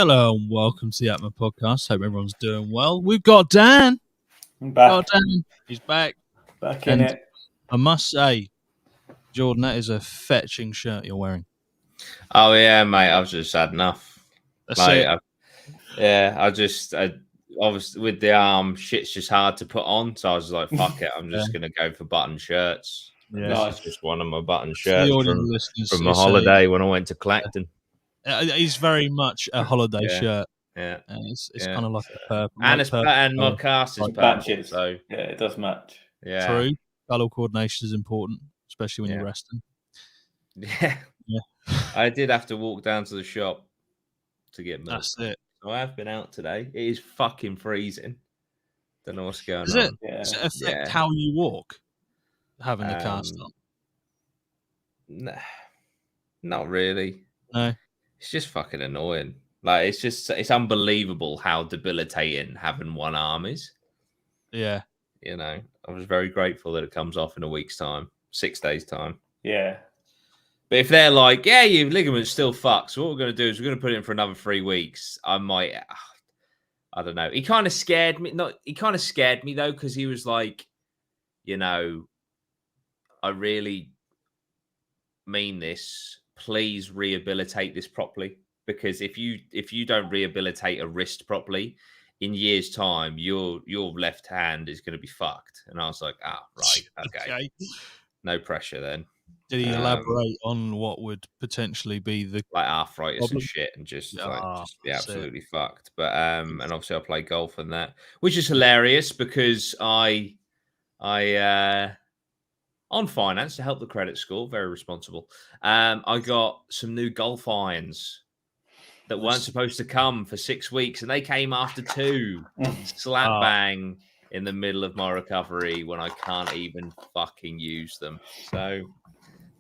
Hello and welcome to the APMA podcast. Hope everyone's doing well. We've got Dan. I'm back. Got Dan. He's back. Back in it. I must say, Jordan, that is a fetching shirt you're wearing. Oh yeah, mate. I've just had enough. That's it. I obviously with the arm, shit's just hard to put on. So I was like, fuck it. I'm just gonna go for button shirts. Yeah. This is just one of my button shirts from a it's holiday when I went to Clacton. It's very much a holiday shirt. Yeah, and it's kind of like a purple. And my cast is purple, so yeah, it does match. Yeah, true. Color coordination is important, especially when you're resting. Yeah. I did have to walk down to the shop to get milk. That's it. So I have been out today. It is fucking freezing. Don't know what's going on. Does it affect how you walk? Having the cast on? No, not really. No. It's just fucking annoying. Like it's unbelievable how debilitating having one arm is. Yeah. You know, I was very grateful that it comes off in a week's time, 6 days time. Yeah. But if they're like, yeah, your ligament's still fucked, so what we're going to do is we're going to put it in for another 3 weeks, I might, I don't know. He kind of scared me. He kind of scared me though, because he was like, you know, I really mean this. Please rehabilitate this properly, because if you don't rehabilitate a wrist properly, in years' time, your left hand is going to be fucked. And I was like, right, okay. No pressure then. Did he elaborate on what would potentially be the like arthritis and shit, and just be absolutely fucked? But and obviously I play golf and that, which is hilarious because I on finance to help the credit score, very responsible. I got some new golf irons that weren't supposed to come for 6 weeks, and they came after 2. Slap bang in the middle of my recovery when I can't even fucking use them. So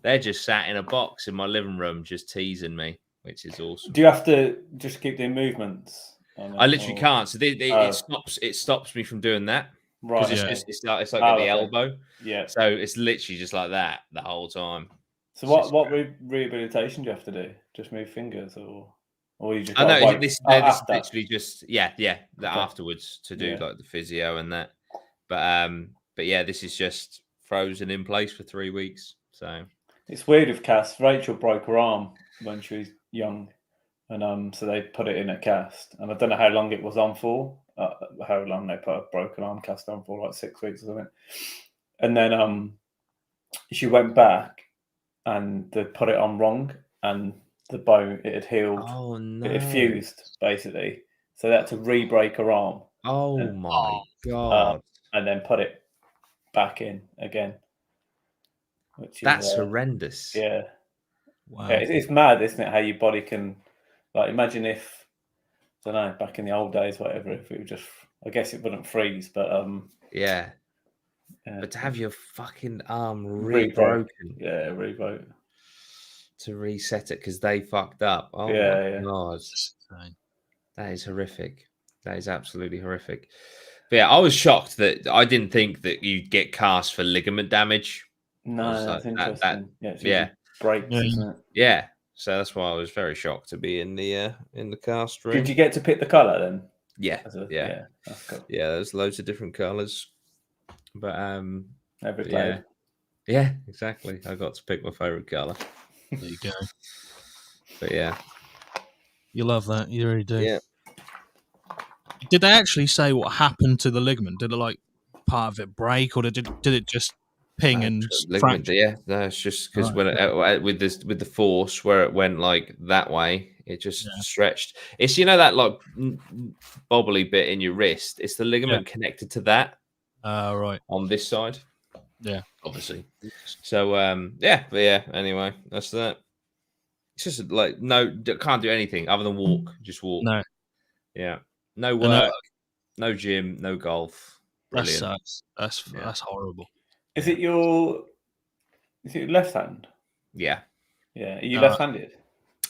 they're just sat in a box in my living room, just teasing me, which is awesome. Do you have to just keep doing movements? I literally can't. So it stops me from doing that. Right. It's like at the elbow. Yeah. So it's literally just like that the whole time. So what rehabilitation do you have to do? Just move fingers, or you just? I know this literally just afterwards to do like the physio and that. But yeah, this is just frozen in place for 3 weeks. So it's weird with cast. Rachel broke her arm when she was young, and so they put it in a cast, and I don't know how long it was on for. How long they put a broken arm cast on for, like 6 weeks or something. And then she went back, and they put it on wrong, and the bone, it had healed. Oh no! It had fused basically, so they had to re-break her arm. Oh my god! And then put it back in again. That's horrendous. Yeah. Wow. Yeah, it's mad, isn't it? How your body can, like, imagine if, I don't know, back in the old days, whatever, if it would just, I guess it wouldn't freeze, but yeah. But to have your fucking arm re-broken, re-broke, to reset it because they fucked up. Oh my god, that is horrific. That is absolutely horrific. But yeah, I was shocked that I didn't think that you'd get cast for ligament damage. No, that's interesting. Breaks, isn't it? Yeah, so that's why I was very shocked to be in the cast room. Did you get to pick the color then? Yeah, that's cool. Yeah, there's loads of different colors, but every player. Yeah, exactly. I got to pick my favorite color. There you go. But yeah, you love that. You really do. Yeah. Did they actually say what happened to the ligament? Did it like part of it break, or did it just ping and fracture? Yeah, no, it's just because when with the force where it went like that way, it just stretched. It's that like bobbly bit in your wrist. It's the ligament connected to that. Right on this side. Yeah, obviously. So but yeah. Anyway, that's that. It's just like can't do anything other than walk. Just walk. No. Yeah. No work. No gym. No golf. Brilliant. That's horrible. Is it your left hand? Yeah. Yeah. Are you left-handed?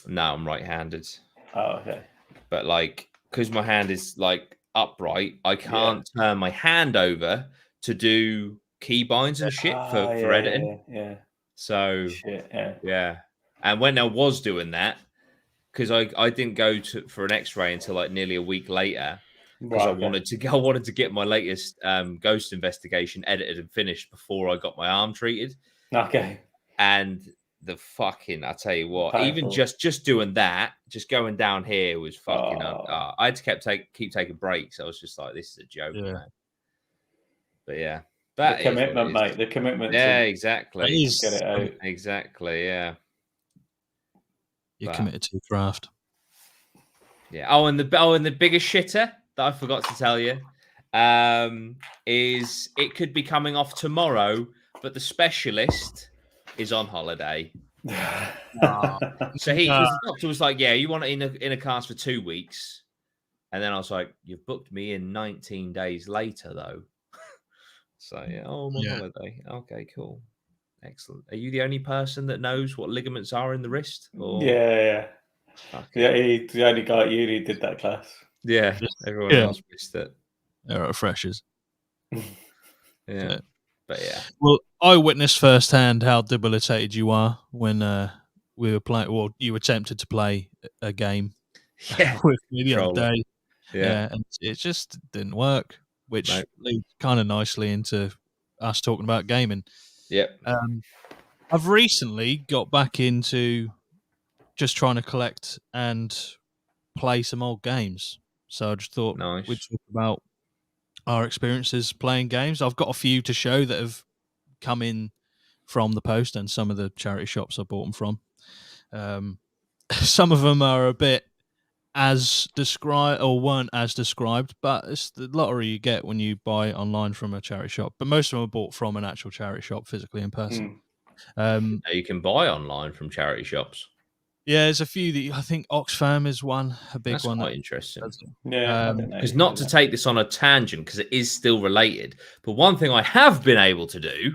No, I'm right-handed. Oh, okay. But like, because my hand is like upright, I can't turn my hand over to do keybinds and shit for editing. Yeah. So shit, yeah. And when I was doing that, because I didn't go for an X-ray until like nearly a week later because Right, I wanted to get my latest ghost investigation edited and finished before I got my arm treated. Okay. And I tell you what, even Painful. just doing that, just going down here was fucking. I had to keep taking breaks. I was just like, this is a joke, you know. But yeah, the commitment, mate. The commitment. Yeah, exactly. To get it out. Exactly. Yeah. You're committed to the craft. Yeah. Oh, and the biggest shitter that I forgot to tell you is it could be coming off tomorrow, but the specialist is on holiday. So the doctor was like, "Yeah, you want it in a cast for 2 weeks," and then I was like, "You've booked me in 19 days later, though." So yeah, I'm on holiday. Okay, cool, excellent. Are you the only person that knows what ligaments are in the wrist? Or... Yeah. He's the only guy at uni did that class. Yeah, everyone else missed it. They're at freshers. Yeah. But yeah. Well, I witnessed firsthand how debilitated you are when we were playing. Well, you attempted to play a game with me the other day. Yeah, and it just didn't work, which leads kind of nicely into us talking about gaming. Yep. I've recently got back into just trying to collect and play some old games. So I just thought we'd talk about our experiences playing games. I've got a few to show that have come in from the post and some of the charity shops I bought them from. Some of them are a bit as described or weren't as described, but it's the lottery you get when you buy online from a charity shop. But most of them are bought from an actual charity shop, physically in person. You can buy online from charity shops. Yeah, there's a few that I think Oxfam is one, a big one. That's quite interesting. Yeah, because not to take this on a tangent, because it is still related, but one thing I have been able to do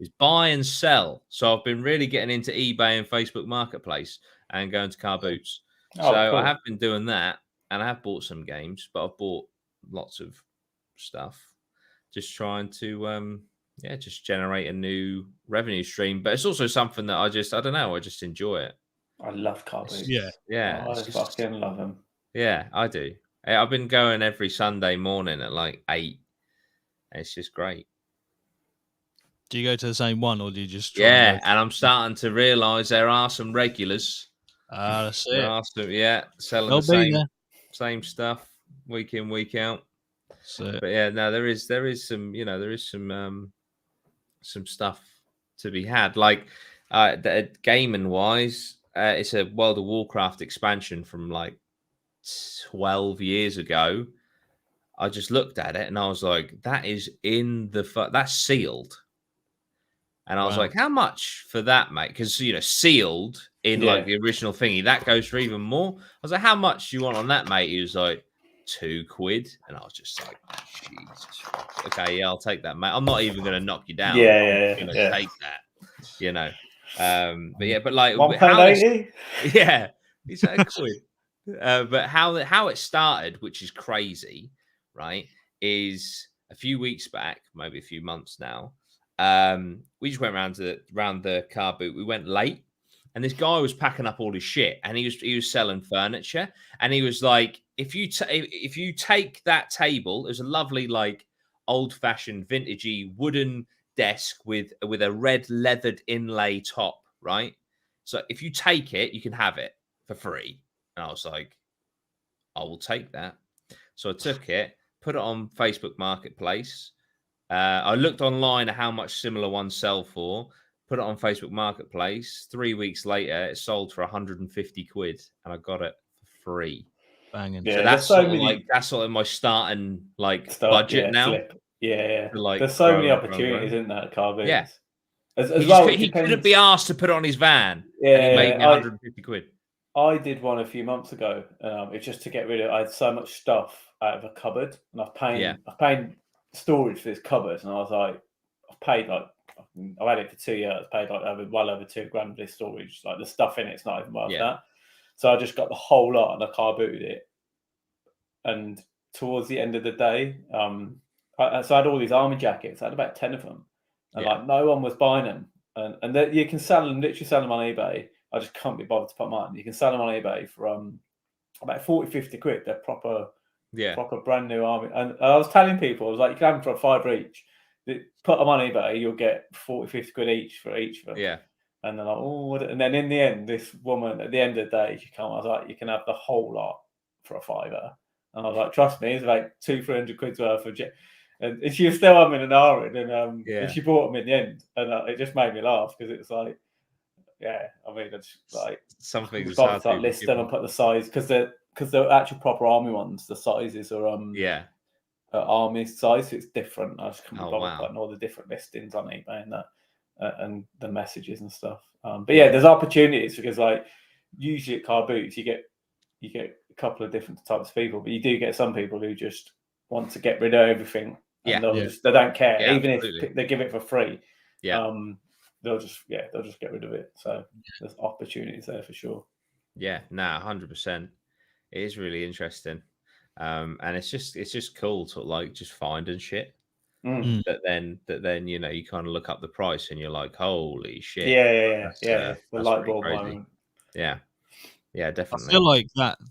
is buy and sell. So I've been really getting into eBay and Facebook Marketplace and going to car boots. Oh, so cool. I have been doing that, and I have bought some games, but I've bought lots of stuff, just trying to just generate a new revenue stream. But it's also something that I don't know, I just enjoy it. I love car boots. Yeah. I fucking love them. Yeah, I do. I've been going every Sunday morning at like 8. It's just great. Do you go to the same one, or do you just try and I'm starting to realise there are some regulars. That's it. There are some, selling the same stuff week in, week out. But yeah, no, there is some stuff to be had. Like gaming wise, it's a World of Warcraft expansion from like 12 years ago. I just looked at it and I was like, that is that's sealed. And I was like, how much for that, mate? Because, sealed in like the original thingy, that goes for even more. I was like, how much do you want on that, mate? He was like, £2. And I was just like, Jesus. Okay, yeah, I'll take that, mate. I'm not even going to knock you down. I'm going to take that, but like, £1.80? Yeah, it's a quid. But how it started, which is crazy, right, is a few weeks back, maybe a few months now. We just went around the car boot. We went late, and this guy was packing up all his shit, and he was selling furniture, and he was like, if you take that table, there's a lovely like old-fashioned vintagey wooden desk with a red leathered inlay top, right? So if you take it, you can have it for free. And I was like, I will take that. So I took it, put it on Facebook Marketplace. I looked online at how much similar ones sell for, put it on Facebook Marketplace. 3 weeks later, it sold for 150 quid, and I got it for free. Banging. So that's sort of my starting budget now. Yeah. Like, there's so many opportunities in that car boots. Yeah. He couldn't be asked to put it on his van. Yeah, and he made me 150 quid. I did one a few months ago. It's just to get rid of. I had so much stuff out of a cupboard, and I've paid storage for this cupboard, and I was like, I've had it for 2 years. Paid like well over $2,000 for this storage. Like the stuff in it's not even worth that. So I just got the whole lot and I car booted it. And towards the end of the day, so I had all these army jackets. I had about 10 of them, and like no one was buying them. And you can literally sell them on eBay. I just can't be bothered to put them on. You can sell them on eBay for about 40-50 quid. They're proper brand new army. And I was telling people, I was like, you can have them for $5 each. Put them on eBay, you'll get 40-50 quid each for each of them. Yeah. And they're like, oh, and then in the end, this woman at the end of the day, I was like, you can have the whole lot for a £5. And I was like, trust me, it's like 200-300 quid's worth of jet. And she was still having an hour, and she bought them in the end, and it just made me laugh because it's like, I mean, it's like something we've got to start listing and put the size because the actual proper army ones, the sizes are army size, so it's different. I just can't be bothered putting all the different listings on eBay and that, and the messages and stuff. But there's opportunities because like usually at car boots you get a couple of different types of people, but you do get some people who just want to get rid of everything. And they don't care, even if they give it for free. They'll just get rid of it. So there's opportunities there for sure. 100%. It is really interesting, and it's just cool to like just finding shit that then you kind of look up the price and you're like, holy shit. The light bulb moment. Yeah, definitely. I feel like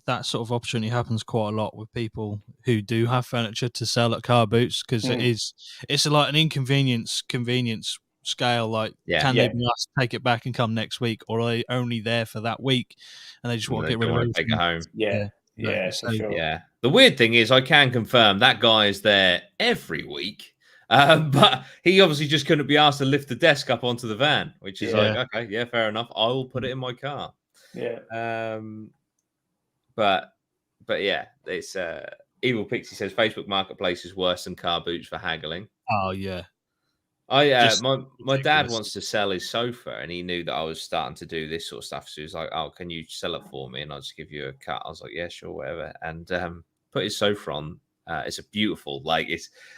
that sort of opportunity happens quite a lot with people who do have furniture to sell at car boots because it's like an convenience scale. Like, can they be asked to take it back and come next week, or are they only there for that week and they just want to get rid of it? Take it home. For sure. Yeah. The weird thing is, I can confirm that guy is there every week. But he obviously just couldn't be asked to lift the desk up onto the van, which is like, okay, fair enough. I will put it in my car. But yeah, it's Evil Pixie says Facebook Marketplace is worse than car boots for haggling. Oh yeah. My dad wants to sell his sofa, and he knew that I was starting to do this sort of stuff. So he was like, "Oh, can you sell it for me?" And I'll just give you a cut. I was like, "Yeah, sure, whatever." And put his sofa on. It's a beautiful, like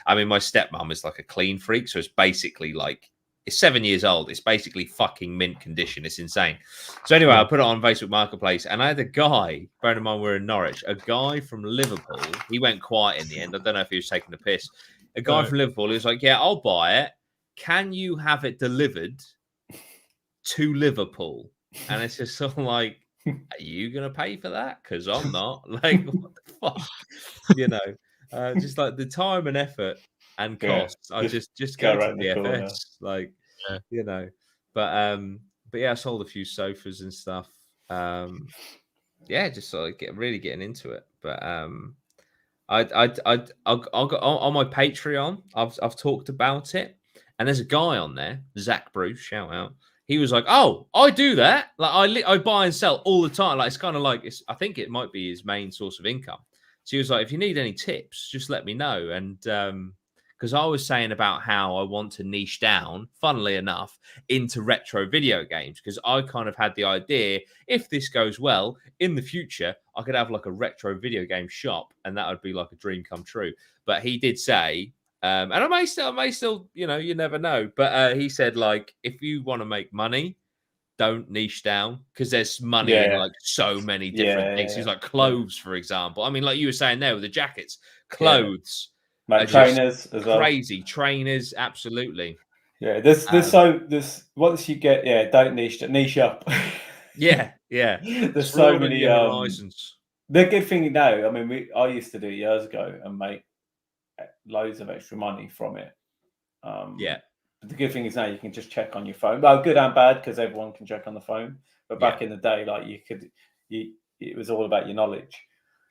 my stepmom is like a clean freak, so it's basically like it's 7 years old. It's basically fucking mint condition. It's insane. So anyway, I put it on Facebook Marketplace, and I had a guy. Bearing in mind we're in Norwich, a guy from Liverpool. He went quiet in the end. I don't know if he was taking the piss. A guy from Liverpool. He was like, "Yeah, I'll buy it. Can you have it delivered to Liverpool?" And it's just sort of like, are you going to pay for that? Because I'm not. Like, what the fuck? Just like the time and effort and costs. I just go to DFS. Like, But yeah, I sold a few sofas and stuff. Just sort of really getting into it. But I'll go on my Patreon. I've talked about it. And there's a guy on there, Zach Bruce, shout out. He was like, "Oh, I do that. Like I buy and sell all the time. Like it's kind of like I think it might be his main source of income." So he was like, "If you need any tips, just let me know." And because I was saying about how I want to niche down, funnily enough, into retro video games, because I kind of had the idea, if this goes well in the future, I could have like a retro video game shop, and that would be like a dream come true. But he did say. And I may still, you never know. But he said, like, if you want to make money, don't niche down because there's money in like so many different things. He's like clothes, for example. I mean, like you were saying there with the jackets, clothes, like trainers as well. Crazy trainers, absolutely. Yeah, there's once you get don't niche up. There's so many horizons. The good thing I mean, I used to do it years ago and make loads of extra money from it. But the good thing is now you can just check on your phone. Well, good and bad because everyone can check on the phone. But back in the day, like it was all about your knowledge.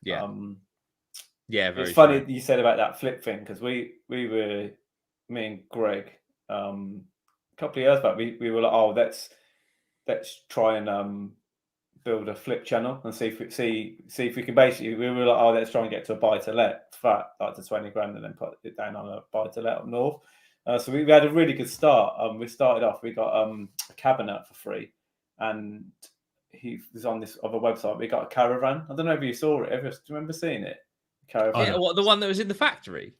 Very. It's funny you said about that flip thing because we were, me and Greg, a couple of years back, we were like, oh, let's try and build a flip channel and see if we can basically. We were like, oh, let's try and get to a buy to let flat like to 20 grand and then put it down on a buy to let up north. So we had a really good start. We started off. We got a cabinet for free, and he was on this other website. We got a caravan. I don't know if you saw it. Do you remember seeing it? Caravan. Yeah, what, the one that was in the factory?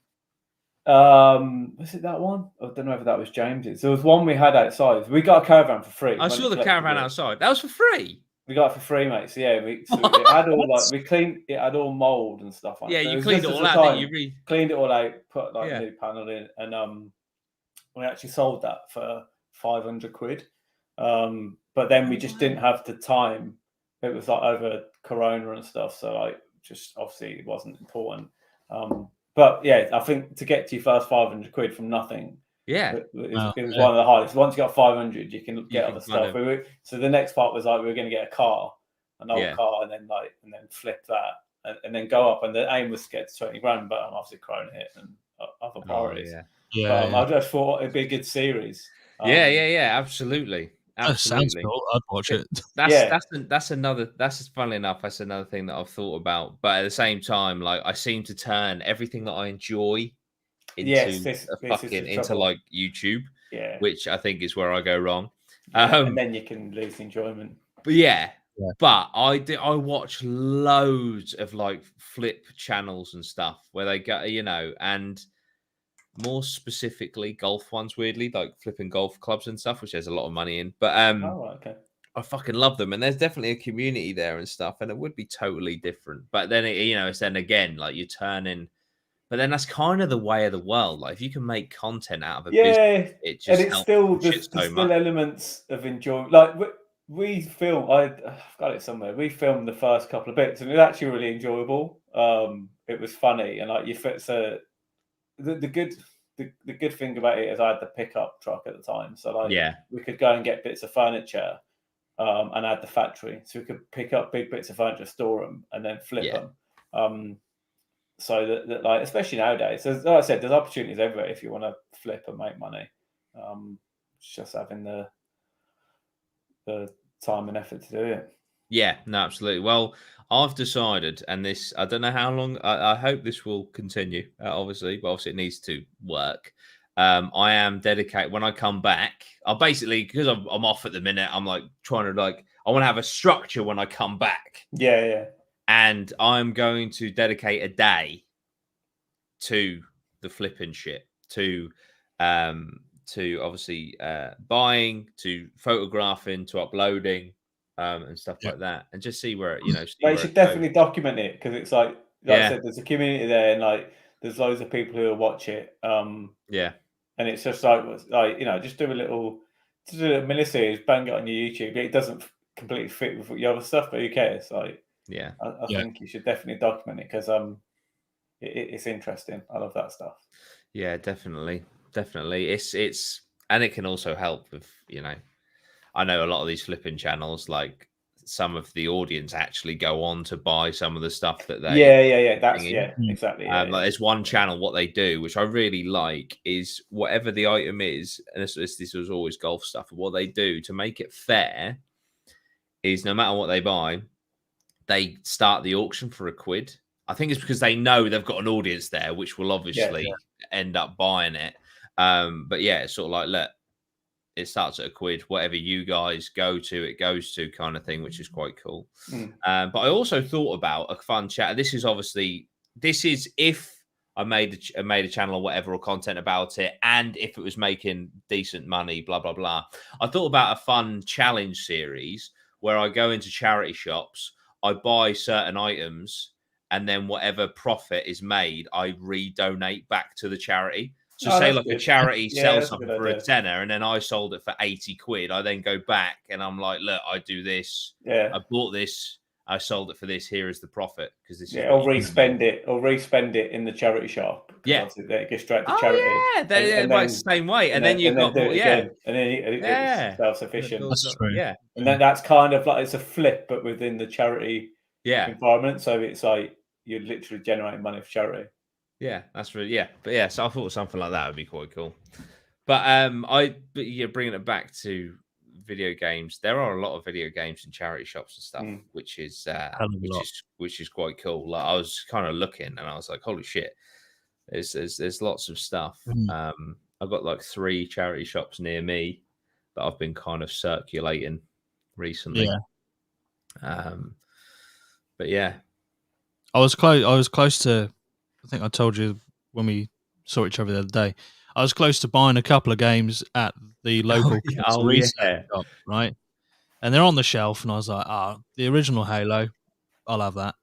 Was it that one? I don't know if that was James's. There was one we had outside. We got a caravan for free. I saw the caravan outside. That was for free. We got it for free, mate. So yeah, it had all we cleaned. It had all mold and stuff. Yeah, you cleaned it all out. Cleaned it all out. Put new panel in, and we actually sold that for 500 quid. but then we just didn't have the time. It was like over Corona and stuff, so like just obviously it wasn't important. But yeah, I think to get to your first 500 quid from nothing, it was one of the hardest. Once you got 500, you can get other stuff. So the next part was like we were going to get a car, an old car, and then flip that, and then go up. And the aim was to get to 20 grand, but obviously Corona hit and other priorities. I just thought it'd be a good series. Absolutely. That sounds cool. I'd watch it. That's funnily enough, that's another thing that I've thought about. But at the same time, like I seem to turn everything that I enjoy into like YouTube, which I think is where I go wrong. And then you can lose enjoyment. But but I watch loads of like flip channels and stuff where they go, and more specifically golf ones, weirdly, like flipping golf clubs and stuff, which there's a lot of money in. But I fucking love them, and there's definitely a community there and stuff, and it would be totally different. But then it's then again like you're turning. But then that's kind of the way of the world. Like if you can make content out of a business, it just and it's still there's still elements of enjoyment. Like we film, I've got it somewhere. We filmed the first couple of bits, and it was actually really enjoyable. It was funny, and like the good thing about it is I had the pickup truck at the time, so like we could go and get bits of furniture, and add the factory, so we could pick up big bits of furniture, store them, and then flip them. So that like especially nowadays, like I said, there's opportunities everywhere if you want to flip and make money. It's just having the time and effort to do it. Yeah, no, absolutely. Well, I've decided, and this, I don't know how long, I hope this will continue, obviously, but obviously it needs to work. I am dedicated, when I come back, I'll basically, because I'm off at the minute, I'm like trying to I want to have a structure when I come back. Yeah. And I'm going to dedicate a day to the flipping shit, to obviously buying, to photographing, to uploading, and stuff like that, and just see where you should definitely document it, because it's like I said, there's a community there, and like there's loads of people who will watch it. And it's just just do a little miniseries, bang it on your YouTube. It doesn't completely fit with your other stuff, but who cares? Like, I think you should definitely document it, because it's interesting. I love that stuff. Yeah, definitely. It's and it can also help with I know a lot of these flipping channels, like some of the audience actually go on to buy some of the stuff that they exactly. Like there's one channel, what they do, which I really like, is whatever the item is, and this was always golf stuff, but what they do to make it fair is no matter what they buy, they start the auction for £1. I think it's because they know they've got an audience there, which will obviously end up buying it. But it's sort of like, look, it starts at £1. Whatever you guys go to, it goes to, kind of thing, which is quite cool. But I also thought about a fun chat. This is if I made a channel or whatever, or content about it, and if it was making decent money, blah blah blah. I thought about a fun challenge series where I go into charity shops, I buy certain items, and then whatever profit is made, I redonate back to the charity. So say like a charity sells something for a tenner, and then I sold it for £80. I then go back and I'm like, look, I do this. I bought this. I sold it for this. Here is the profit, because this is or respend it in the charity shop. It gets straight to charity. It works the same way, and then you've got and then it's self-sufficient. That's true. And then that's kind of like it's a flip, but within the charity environment. So it's like you're literally generating money for charity. Yeah, that's really But so I thought something like that would be quite cool. But bringing it back to video games, there are a lot of video games in charity shops and stuff, which is quite cool. Like I was kind of looking, and I was like, holy shit, there's lots of stuff. I've got like 3 charity shops near me that I've been kind of circulating recently. But I was close to. I think I told you when we saw each other the other day. I was close to buying a couple of games at the local shop, right? And they're on the shelf, and I was like, the original Halo, I'll have that.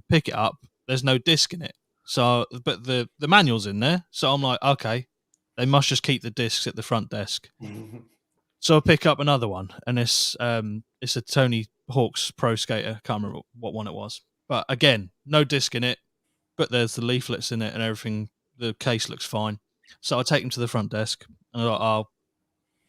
Pick it up. There's no disc in it, but the manual's in there. So I'm like, okay, they must just keep the discs at the front desk. So I pick up another one, and it's a Tony Hawk's Pro Skater. Can't remember what one it was, but again, no disc in it, but there's the leaflets in it and everything. The case looks fine. So I take them to the front desk, and I'm like, "Oh,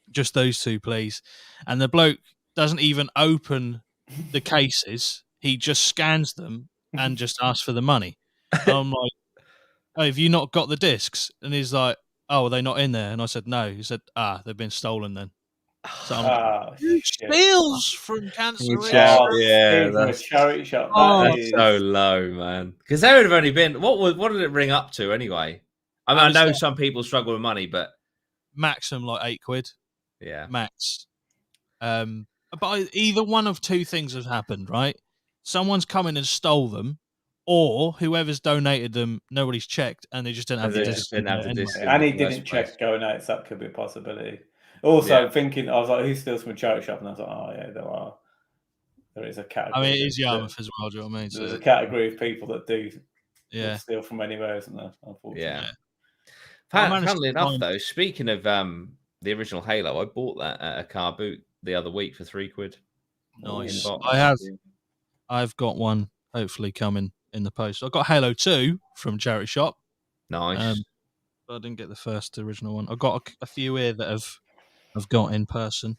just those two, please." And the bloke doesn't even open the cases; he just scans them and just asks for the money. And I'm like, "Oh, have you not got the discs?" And he's like, "Oh, are they not in there?" And I said, "No." He said, "They've been stolen then." So I'm like, who steals from cancer? Yeah, that's a charity shop. That's so low, man. Because there would have only been what did it ring up to anyway? I mean, I know some people struggle with money, but maximum like £8. Yeah, max. But either one of two things has happened, right? Someone's come in and stole them, or whoever's donated them, nobody's checked, and they just didn't have the disc. And he didn't check going out, so that could be a possibility. Also, thinking, I was like, who steals from a charity shop? And I was like, oh yeah, there is a category. I mean, it is Yarmouth as well. Do you know what I mean? There's a category of people that do steal from anywhere, isn't there? Unfortunately. Yeah. Funnily enough, though, speaking of the original Halo, I bought that at a car boot the other week for £3. Nice. I've got one hopefully coming in the post. I got Halo 2 from charity shop. Nice. But I didn't get the first original one. I've got a few here that I've got in person.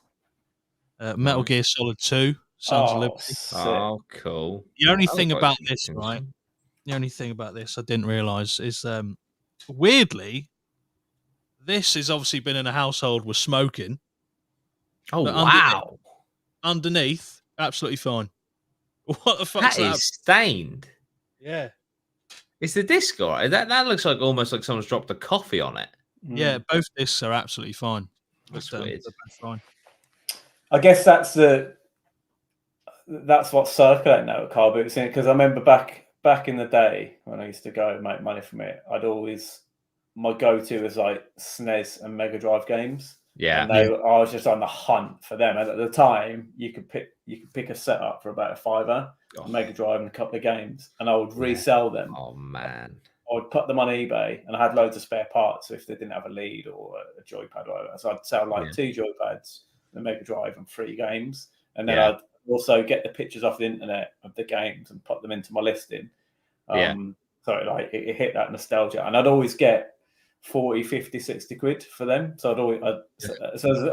Metal Gear Solid 2, Sons of Liberty. Oh, cool. The only thing about this, right? The only thing about this I didn't realise is, weirdly, this has obviously been in a household with smoking. Oh, wow. Underneath, absolutely fine. What the fuck? That is stained. Yeah. Is the disc all right? That looks like almost like someone's dropped a coffee on it. Yeah, both discs are absolutely fine. That's weird. Fine. I guess that's what's circulating now at car boots, because I remember back in the day when I used to go and make money from it, my go-to was like SNES and Mega Drive games. Yeah, and I was just on the hunt for them. And at the time, you could pick a set up for about £5, Mega Drive and a couple of games, and I would resell them. Oh man! I would put them on eBay, and I had loads of spare parts. So if they didn't have a lead or a joypad or whatever, so I'd sell like 2 joypads, the Mega Drive, and 3 games, and then I'd also get the pictures off the internet of the games and put them into my listing. So it hit that nostalgia, and I'd always get 40, 50, 60 quid for them. So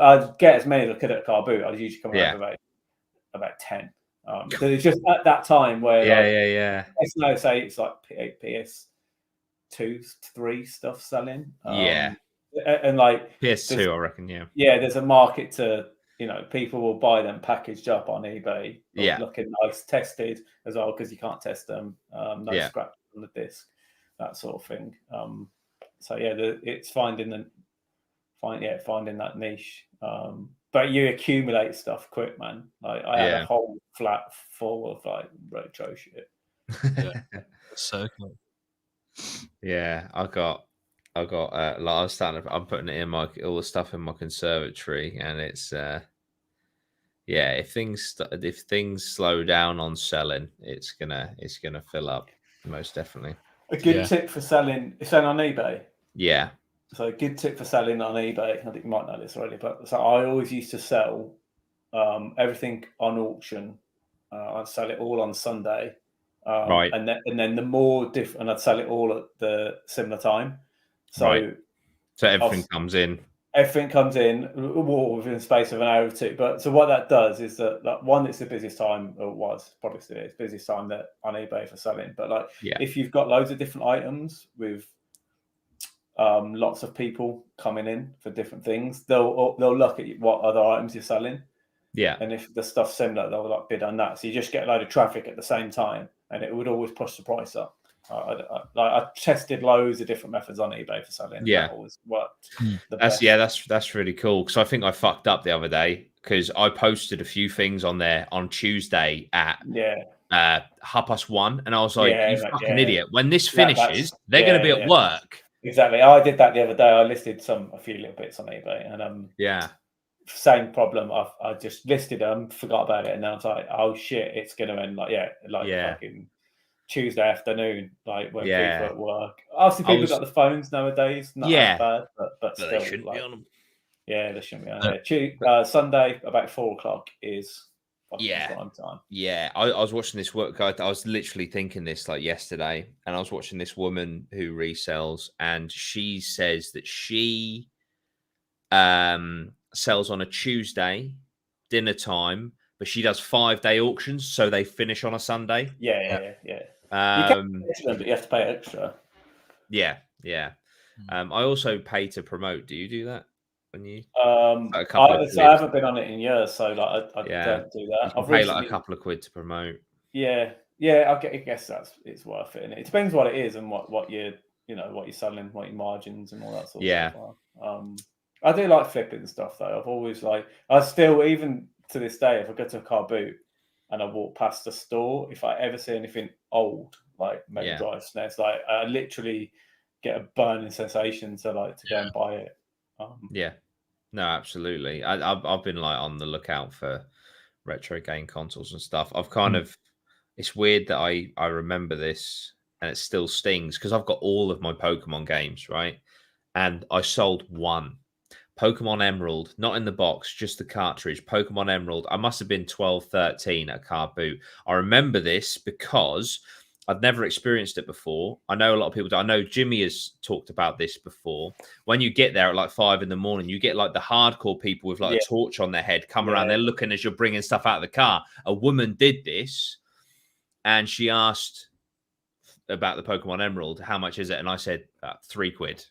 I'd get as many as I could at a car boot. I'd usually come out with about 10. So it's just at that time where it's no say it's like PS2, 3 stuff selling. And like PS2, I reckon. Yeah, there's a market to, people will buy them packaged up on eBay. Looking nice, tested as well, because you can't test them. No scratch on the disc, that sort of thing. So it's finding that niche. But you accumulate stuff quick, man. Like I had a whole flat full of like retro shit. So cool. Yeah, I got I'm putting it in all the stuff in my conservatory, and it's if things slow down on selling, it's gonna fill up, most definitely. A good tip for selling on eBay. Yeah. So a good tip for selling on eBay. I think you might know this already, but so I always used to sell everything on auction. I'd sell it all on Sunday, right? And then the more different, and I'd sell it all at the similar time. So everything comes in. Everything comes in within the space of an hour or two. But so what that does is that one, it's the busiest time, or was probably still it's busiest time that on eBay for selling. But if you've got loads of different items with lots of people coming in for different things, they'll look at what other items you're selling. Yeah. And if the stuff's similar, they'll bid on that. So you just get a load of traffic at the same time, and it would always push the price up. I tested loads of different methods on eBay for selling. Yeah, that always worked. That's really cool, because I think I fucked up the other day, because I posted a few things on there on Tuesday at 1:30, and I was like, "You fucking idiot! When this finishes, they're going to be at work." Exactly. I did that the other day. I listed a few little bits on eBay, and same problem. I just listed them, forgot about it, and then I was like, "Oh shit, it's going to end fucking Tuesday afternoon, like when people at work." Obviously, people got the phones nowadays. Not as bad, but still, they shouldn't be on them. Yeah, there shouldn't be. Sunday about 4:00 is prime time. Yeah, I was watching this work. I was literally thinking this like yesterday, and I was watching this woman who resells, and she says that she sells on a Tuesday dinner time, but she does 5-day auctions, so they finish on a Sunday. Yeah. You can pay them, but you have to pay extra. Yeah. I also pay to promote. Do you do that? When you I haven't been on it in years, so like I don't do that. I've pay like a couple of quid to promote. Yeah. I guess it's worth it. And it depends what it is and what you're selling, what your margins and all that sort of stuff are. I do like flipping stuff though. I've always I still, even to this day, if I go to a car boot and I walk past a store, if I ever see anything old, like Mega Drive SNES, like I literally get a burning sensation to go and buy it. No, absolutely. I've been like on the lookout for retro game consoles and stuff. I've kind of, it's weird that I remember this and it still stings because I've got all of my Pokemon games, right? And I sold one Pokemon Emerald, not in the box, just the cartridge. Pokemon Emerald. I must have been 12, 13 at a car boot. I remember this because I'd never experienced it before. I know a lot of people do. I know Jimmy has talked about this before. When you get there at like 5 a.m, you get like the hardcore people with like a torch on their head come around. They're looking as you're bringing stuff out of the car. A woman did this and she asked about the Pokemon Emerald. How much is it? And I said, 3 quid.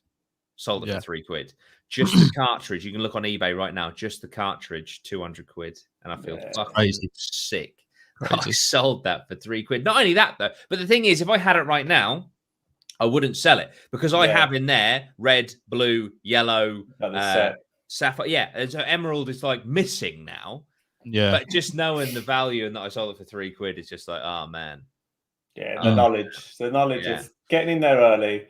Sold it for 3 quid. Just the cartridge. You can look on eBay right now. Just the cartridge, 200 quid. And I feel fucking sick. I sold that for 3 quid. Not only that, though, but the thing is, if I had it right now, I wouldn't sell it because I have in there red, blue, yellow, sapphire. Yeah. And so Emerald is like missing now. Yeah. But just knowing the value and that I sold it for 3 quid is just like, oh, man. Yeah. The knowledge of getting in there early.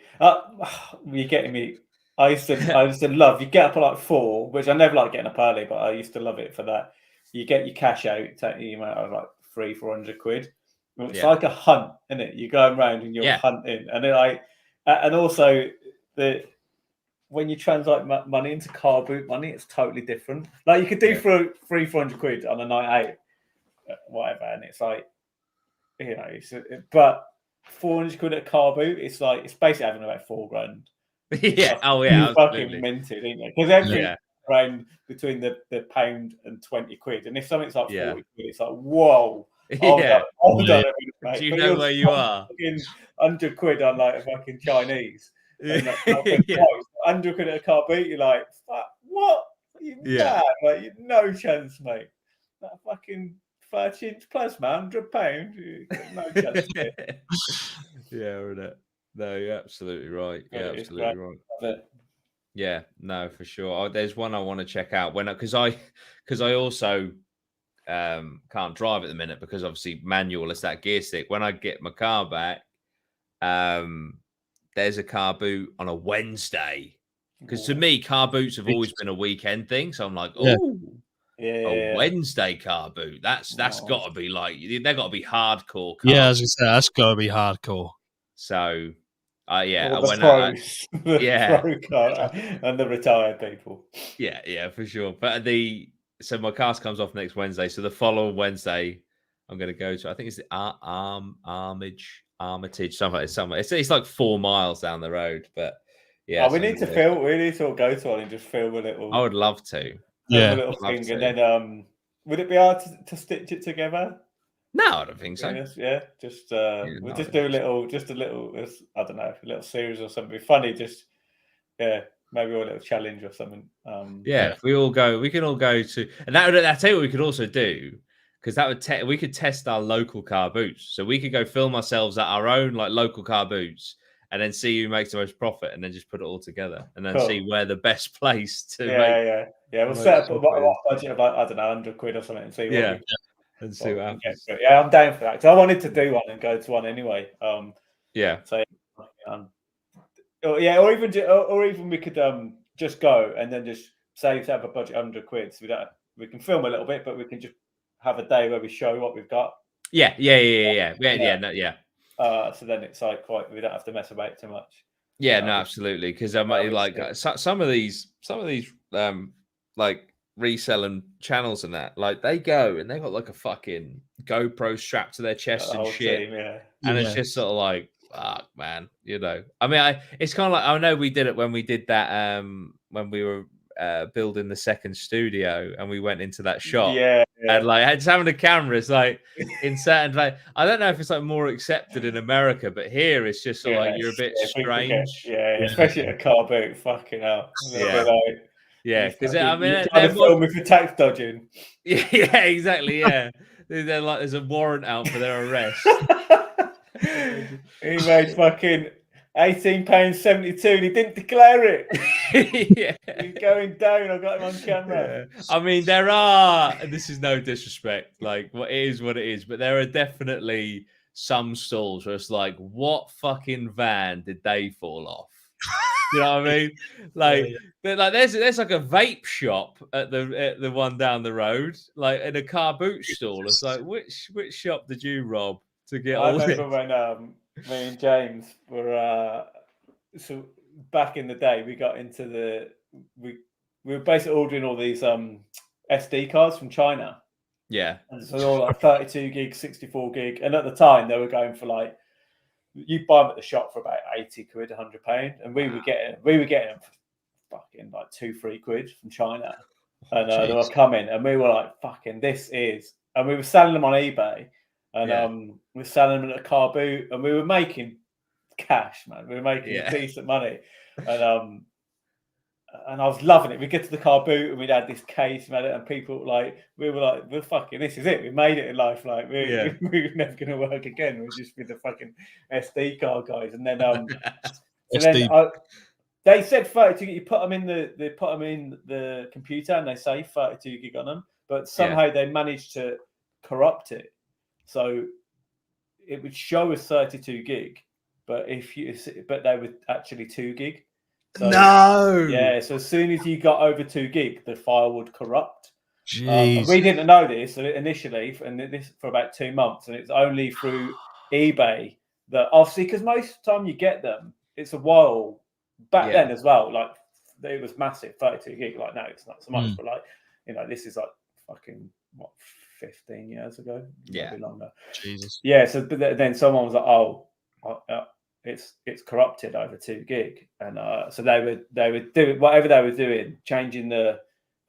You're getting me. I used to love, you get up at like 4, which I never like getting up early, but I used to love it for that. You get your cash out, you might have like 300-400 quid. It's like a hunt, isn't it? You're going around and you're hunting, and and also when you translate money into car boot money, it's totally different. Like you could do for 300-400 quid on a night out, whatever, and it's like, but 400 quid at a car boot, it's basically having about 4 grand. Yeah. You fucking minted, didn't you? Because everything around between the £1 and 20 quid, and if something's like 40 quid, it's like whoa. Hold on, do you know where you are? 100 quid on like a fucking Chinese. 100 quid at a car boot, you're like, fuck, what? You mad? Like, no chance, mate. That fucking 30-inch plasma, £100. No chance. Isn't it? No, you're absolutely right. Yeah, absolutely right. Yeah, no, for sure. There's one I want to check out because I also can't drive at the minute because obviously manual is that gear stick. When I get my car back, there's a car boot on a Wednesday because to me car boots have always been a weekend thing. So I'm like, a Wednesday car boot. That's got to be like they've got to be hardcore. Yeah, as you say, that's got to be hardcore. So. The pro car and the retired people. Yeah, for sure. But so my cast comes off next Wednesday. So the following Wednesday, I'm going to go to. I think it's the Armitage, somewhere. It's like 4 miles down the road. But yeah, we need to film. We need to go to one and just film a little. I would love to. A little thing, and then would it be hard to stitch it together? No, I don't think so. We'll just do a little, I don't know, a little series or something. Funny, maybe a little challenge or something. If we all go, we can all go to, and that's what we could also do, because that would we could test our local car boots. So we could go film ourselves at our own like local car boots, and then see who makes the most profit, and then just put it all together, and then see where the best place to make. We'll set up a budget of I don't know, 100 quid or something, and see what. And see what happens. Yeah, I'm down for that. So I wanted to do one and go to one anyway. Or even we could just go and then just say to have a budget 100 quid. So we can film a little bit, but we can just have a day where we show what we've got. Yeah. So then it's like we don't have to mess about too much. Yeah, no, absolutely. Because I might like some of these like reselling channels and that, like they go and they got like a fucking GoPro strapped to their chest and shit, team, and it's just sort of like, fuck, man, I mean, it's kind of like, I know we did it when we did that, when we were building the second studio and we went into that shop, and like just having the cameras like in certain, like, I don't know if it's like more accepted in America, but here it's just sort of like you're a bit strange, especially at a car boot, fucking hell, because I mean, you're trying to film me for tax dodging. Yeah, exactly. Yeah, they're like, there's a warrant out for their arrest. He made fucking £18.72 and he didn't declare it. Yeah, he's going down. I got him on camera. Yeah. I mean, there are. This is no disrespect. Like, what it is, but there are definitely some stalls where it's like, what fucking van did they fall off? You know what I mean? Like, like there's like a vape shop at the one down the road, like in a car boot stall. It's like, which shop did you rob to get all this? I remember when me and James were so back in the day, we got into we were basically ordering all these SD cards from China. Yeah, and so they're all like 32 gig, 64 gig, and at the time they were going for like, you buy them at the shop for about 80 quid, £100, and we were getting them for fucking like 2-3 quid from China, and they were coming, and we were like, fucking, this is, and we were selling them on eBay, and we were selling them at a car boot, and we were making cash, man. We were making decent money, and I was loving it. We get to the car boot and we'd had this case, man, and people like, we were like, we're fucking, this is it. We made it in life. Like we were never going to work again. We'll just be the fucking SD card guys. And then, they said 32 gig. You put them in the computer and they say 32 gig on them, but somehow they managed to corrupt it, so it would show as 32 gig, but they were actually 2 gig. So, so as soon as you got over 2 gig, the file would corrupt. We didn't know this initially, and this for about 2 months, and it's only through eBay that, obviously, because most of the time you get them, it's a while back then as well. Like, it was massive, 32 gig. Like, now it's not so much, but like, this is like fucking 15 years ago, maybe longer. Jesus. Yeah. So, but then someone was like, it's corrupted over 2 gig, and so they were doing whatever they were doing, changing the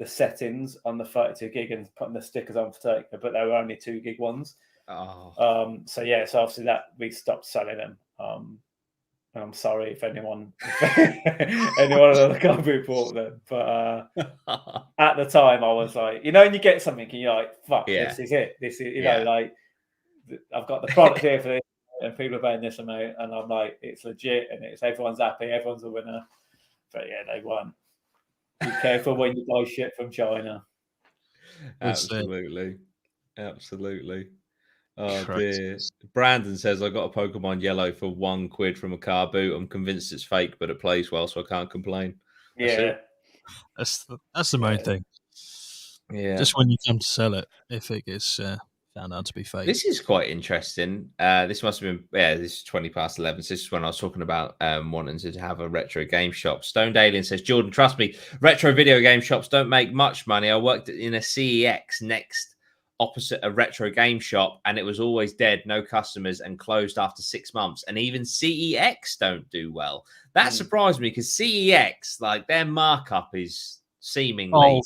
settings on the 32 gig and putting the stickers on for taker, but they were only 2 gig ones. So obviously that we stopped selling them. And I'm sorry if anyone on the car boot bought them, but at the time I was like, and you get something and you're like, fuck, this is it. This is like, I've got the product here for this, and people are paying this amount, and I'm like, it's legit, and everyone's happy, everyone's a winner. But they won. Be careful when you buy shit from China. Absolutely. Oh dear. Brandon says, I got a Pokemon Yellow for £1 from a car boot. I'm convinced it's fake, but it plays well, so I can't complain. That's the main thing. Yeah. Just when you come to sell it, if it gets found out to be fake. This is quite interesting. This must have been, this is 20 past 11. So this is when I was talking about wanting to have a retro game shop. Stoned Alien says, Jordan, trust me, retro video game shops don't make much money. I worked in a CEX next opposite a retro game shop, and it was always dead, no customers, and closed after 6 months. And even CEX don't do well. That surprised me, because CEX, like, their markup is seemingly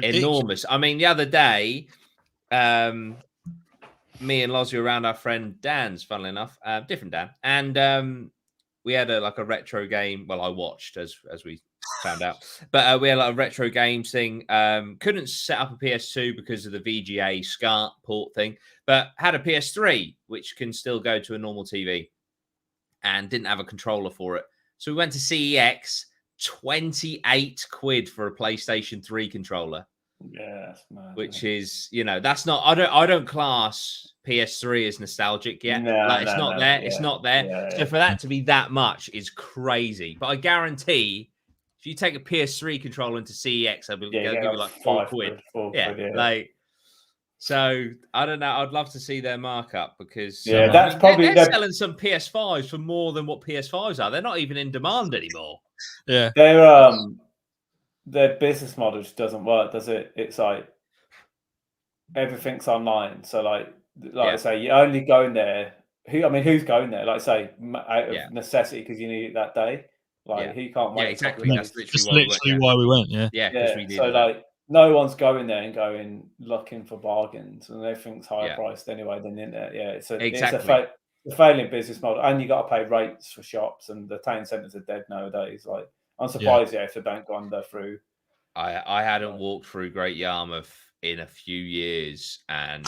enormous. I mean, the other day, me and Lozzie were around our friend Dan's, funnily enough, different Dan, and we had a retro game. Well, I watched as we found out, but we had a retro games thing. Couldn't set up a PS2 because of the VGA SCART port thing, but had a PS3 which can still go to a normal TV, and didn't have a controller for it. So we went to CEX, £28 for a PlayStation 3 controller. Yeah, that's mad, which is, that's not. I don't class PS3 as nostalgic yet. It's not there. It's not there. Yeah, so for that to be that much is crazy. But I guarantee, if you take a PS3 controller into CEX, I'll give you like £4. So I don't know. I'd love to see their markup, because that's probably they're selling some PS5s for more than what PS5s are. They're not even in demand anymore. Yeah, their business model just doesn't work, does it? It's like everything's online. So like I say, you're only going there. Who's going there? Like say out of necessity because you need it that day. Like he can't wait. Exactly. That's literally why we went. Yeah. Yeah. We so like no one's going there and going looking for bargains, and everything's higher priced anyway than the internet. Yeah. It's a failing business model, and you got to pay rates for shops, and the town centres are dead nowadays. Like I'm surprised if they don't go under through. I hadn't walked through Great Yarmouth in a few years, and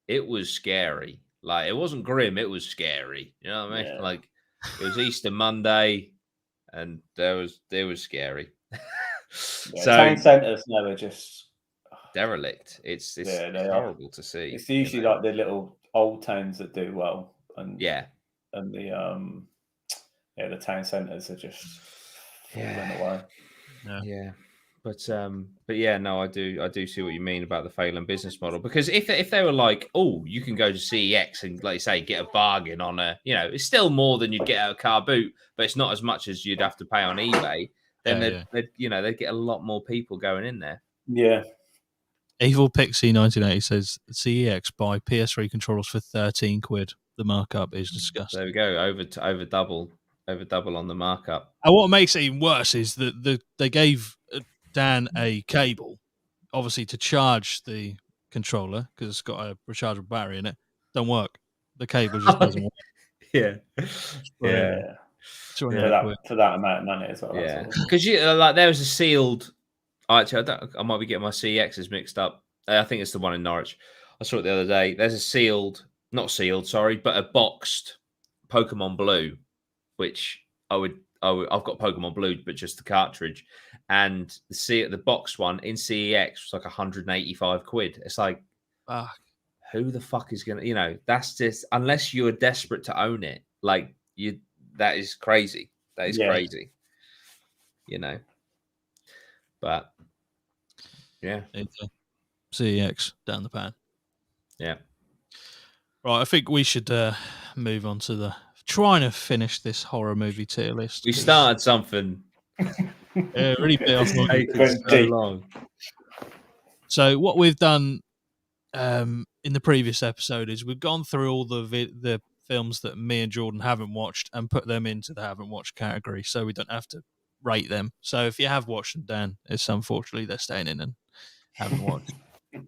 it was scary. Like it wasn't grim, it was scary. You know what I mean? Yeah. Like it was Easter Monday, and it was scary. So town centres now are just derelict. It's horrible to see. It's usually like the little old towns that do well, and and the town centres are just falling away. Yeah. But yeah, no, I do see what you mean about the failing business model, because if they were like, oh, you can go to CEX and, like you say, get a bargain on it's still more than you'd get at a car boot, but it's not as much as you'd have to pay on eBay. Then they'd get a lot more people going in there. Yeah. Evil Pixie 1980 says CEX buy PS3 controllers for 13 quid. The markup is disgusting. There we go, over double on the markup. And what makes it even worse is that they gave Dan a cable, obviously to charge the controller because it's got a rechargeable battery in it. Don't work. The cable just doesn't work. Yeah. For that amount of money as well. Yeah, because there was a sealed. Actually, I might be getting my CEXs mixed up. I think it's the one in Norwich. I saw it the other day. There's a not sealed, sorry, but a boxed Pokemon Blue, which I've got Pokemon Blue, but just the cartridge, and the box one in CEX was like 185 quid. It's like, who the fuck is gonna? That's just, unless you're desperate to own it. Like that is crazy. That is crazy. But yeah, CEX down the pan. Yeah. Right, I think we should move on to trying to finish this horror movie tier list. We started something. Really bit off so long. So what we've done in the previous episode is we've gone through all the films that me and Jordan haven't watched and put them into the haven't watched category, so we don't have to rate them. So if you have watched them, Dan, it's unfortunately they're staying in and haven't watched.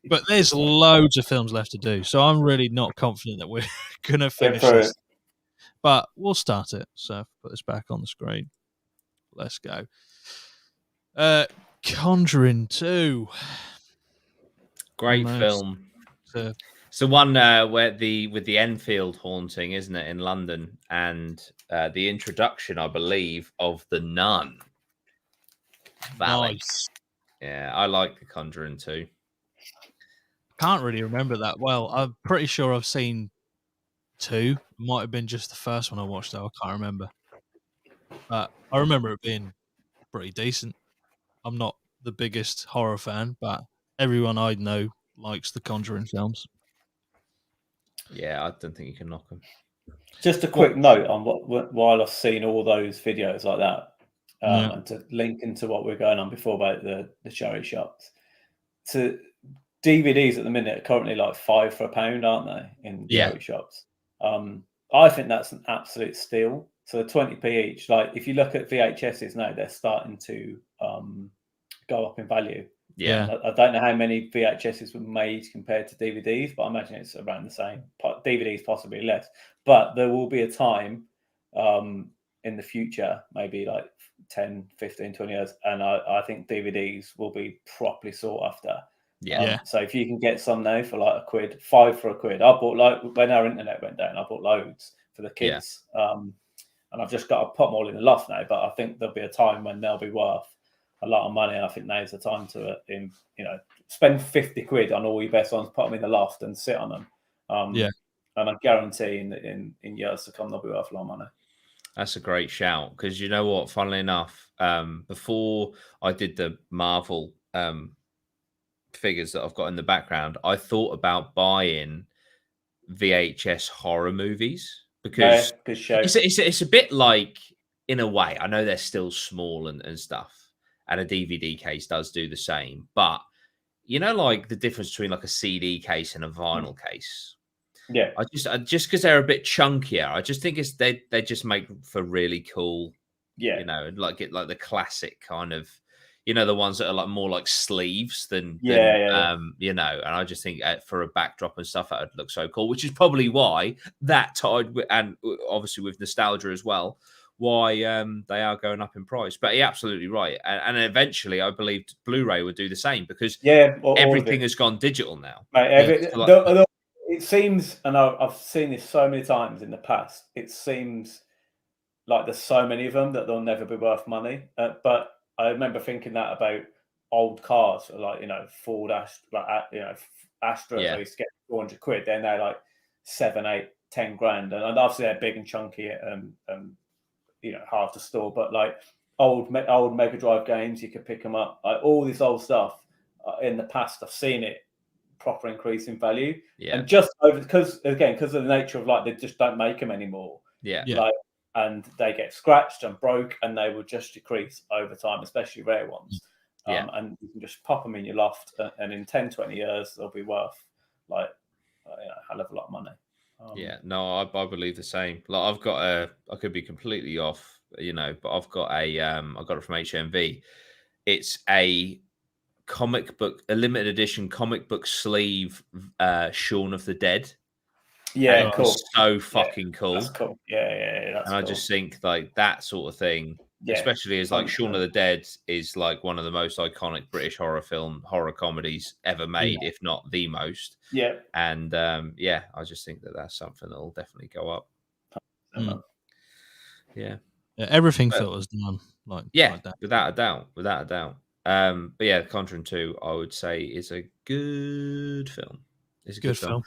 But there's loads of films left to do, so I'm really not confident that we're going to finish this. But we'll start it. So put this back on the screen. Let's go. Conjuring 2. Great film. It's the one with the Enfield haunting, isn't it, in London, and the introduction, I believe, of the nun. Nice. Yeah, I like The Conjuring 2. Can't really remember that well. I'm pretty sure I've seen 2. It might have been just the first one I watched, though. I can't remember. But I remember it being pretty decent. I'm not the biggest horror fan, but everyone I know likes the Conjuring films. Yeah, I don't think you can knock them. Just a quick note on while I've seen all those videos like that, and to link into what we're going on before about the charity shops. So DVDs at the minute are currently like £5 for £1, aren't they, in charity shops? I think that's an absolute steal. So 20p each. Like if you look at VHSs now, they're starting to go up in value. Yeah, I don't know how many VHSs were made compared to DVDs, but I imagine it's around the same. DVDs possibly less, but there will be a time in the future, maybe like 10, 15, 20 years, and I think DVDs will be properly sought after. So if you can get some now for like £1, £5 for £1, I bought when our internet went down, I bought loads for the kids, and I've just got to put them all in the loft now. But I think there'll be a time when they'll be worth a lot of money. I think now's the time to spend £50 on all your best ones, put them in the loft and sit on them. And I guarantee in years to come they'll be worth a lot of money. That's a great shout, because you know what? Funnily enough, before I did the Marvel figures that I've got in the background, I thought about buying VHS horror movies, because it's a bit like, in a way, I know they're still small and stuff. and a DVD case does do the same. But like the difference between like a CD case and a vinyl case. Yeah, I just because they're a bit chunkier, I just think they just make for really cool. yeah, like the classic kind of, the ones that are like more like sleeves than and I just think for a backdrop and stuff that would look so cool, which is probably why that tied with, and obviously with nostalgia as well, why they are going up in price. But you're absolutely right, and eventually I believe Blu-ray would do the same because everything has gone digital now. Mate, it seems, and I've seen this so many times in the past, it seems like there's so many of them that they'll never be worth money. But I remember thinking that about old cars, like Ford Astras. I used to get 400 quid. Then they're like 7, 8, 10 grand, and obviously they're big and chunky and hard to store. But like old Mega Drive games, you could pick them up. Like all this old stuff in the past, I've seen it proper increase in value, and just because of the nature of like they just don't make them anymore. And they get scratched and broke, and they will just decrease over time, especially rare ones. And you can just pop them in your loft, and in 10, 20 years, they'll be worth like a hell of a lot of money. I believe the same. Like I've got I could be completely off, but I've got I got it from HMV. It's a limited edition comic book sleeve, Shaun of the Dead. Yeah, cool. So fucking cool. That's cool. Yeah. That's I just think like that sort of thing, especially as like Shaun of the Dead is like one of the most iconic British horror comedies ever made, if not the most. Yeah. And I just think that that's something that will definitely go up. Yeah, everything filters down like that. without a doubt. But yeah, Conjuring 2, I would say, is a good film. It's a good film.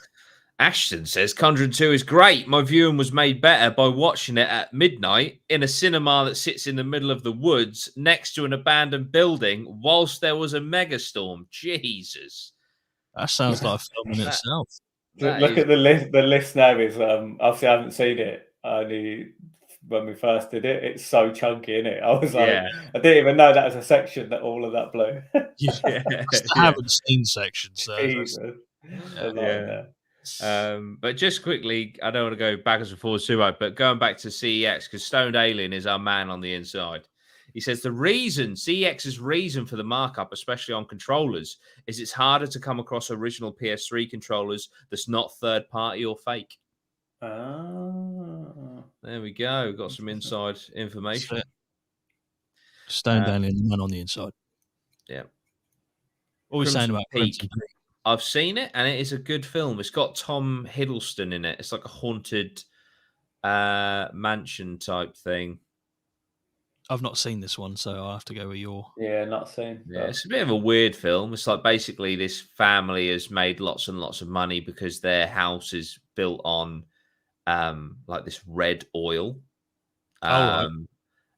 Ashton says Conjuring 2 is great. My viewing was made better by watching it at midnight in a cinema that sits in the middle of the woods next to an abandoned building whilst there was a megastorm. Jesus. That sounds like a film in itself. Look at the list. The list now is obviously I haven't seen it. Only when we first did it, it's so chunky in it. I was like, I didn't even know that was a section that all of that blew. I haven't seen sections. So but just quickly, I don't want to go backwards and forwards too much, but going back to CEX, because Stoned Alien is our man on the inside. He says CEX's reason for the markup, especially on controllers, is it's harder to come across original PS3 controllers that's not third party or fake. There we go. Got some inside information. Stoned Alien, the man on the inside. Yeah. What are we saying about Peak? I've seen it, and it is a good film. It's got Tom Hiddleston in it. It's like a haunted mansion type thing. I've not seen this one, so I'll have to go with your... Yeah, not seen. Yeah, it's a bit of a weird film. It's like basically this family has made lots and lots of money because their house is built on like this red oil.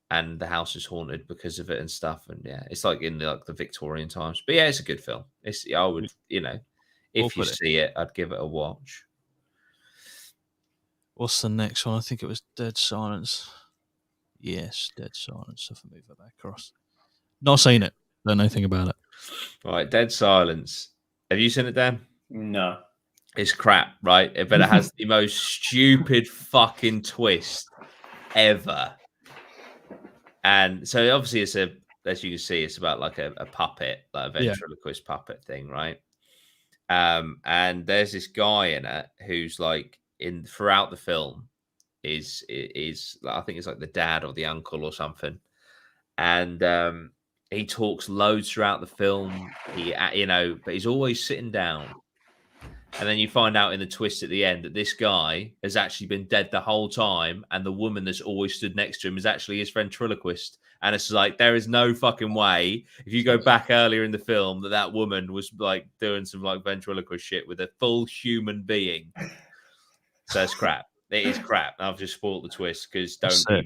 And the house is haunted because of it and stuff. And it's like in the Victorian times. But it's a good film. I would, if you see it, I'd give it a watch. What's the next one? I think it was Dead Silence. Yes, Dead Silence. If I move it back across. Not seen it. Don't know anything about it. Right, Dead Silence. Have you seen it, Dan? No. It's crap, right? But it has the most stupid fucking twist ever. And so obviously as you can see, it's about like a puppet, like a ventriloquist puppet thing, right? And there's this guy in it who's like throughout the film is I think it's like the dad or the uncle or something. And he talks loads throughout the film. But he's always sitting down. And then you find out in the twist at the end that this guy has actually been dead the whole time, and the woman that's always stood next to him is actually his ventriloquist. And it's like, there is no fucking way, if you go back earlier in the film, that woman was like doing some like ventriloquist shit with a full human being. So it's crap. It is crap. I've just spoiled the twist because I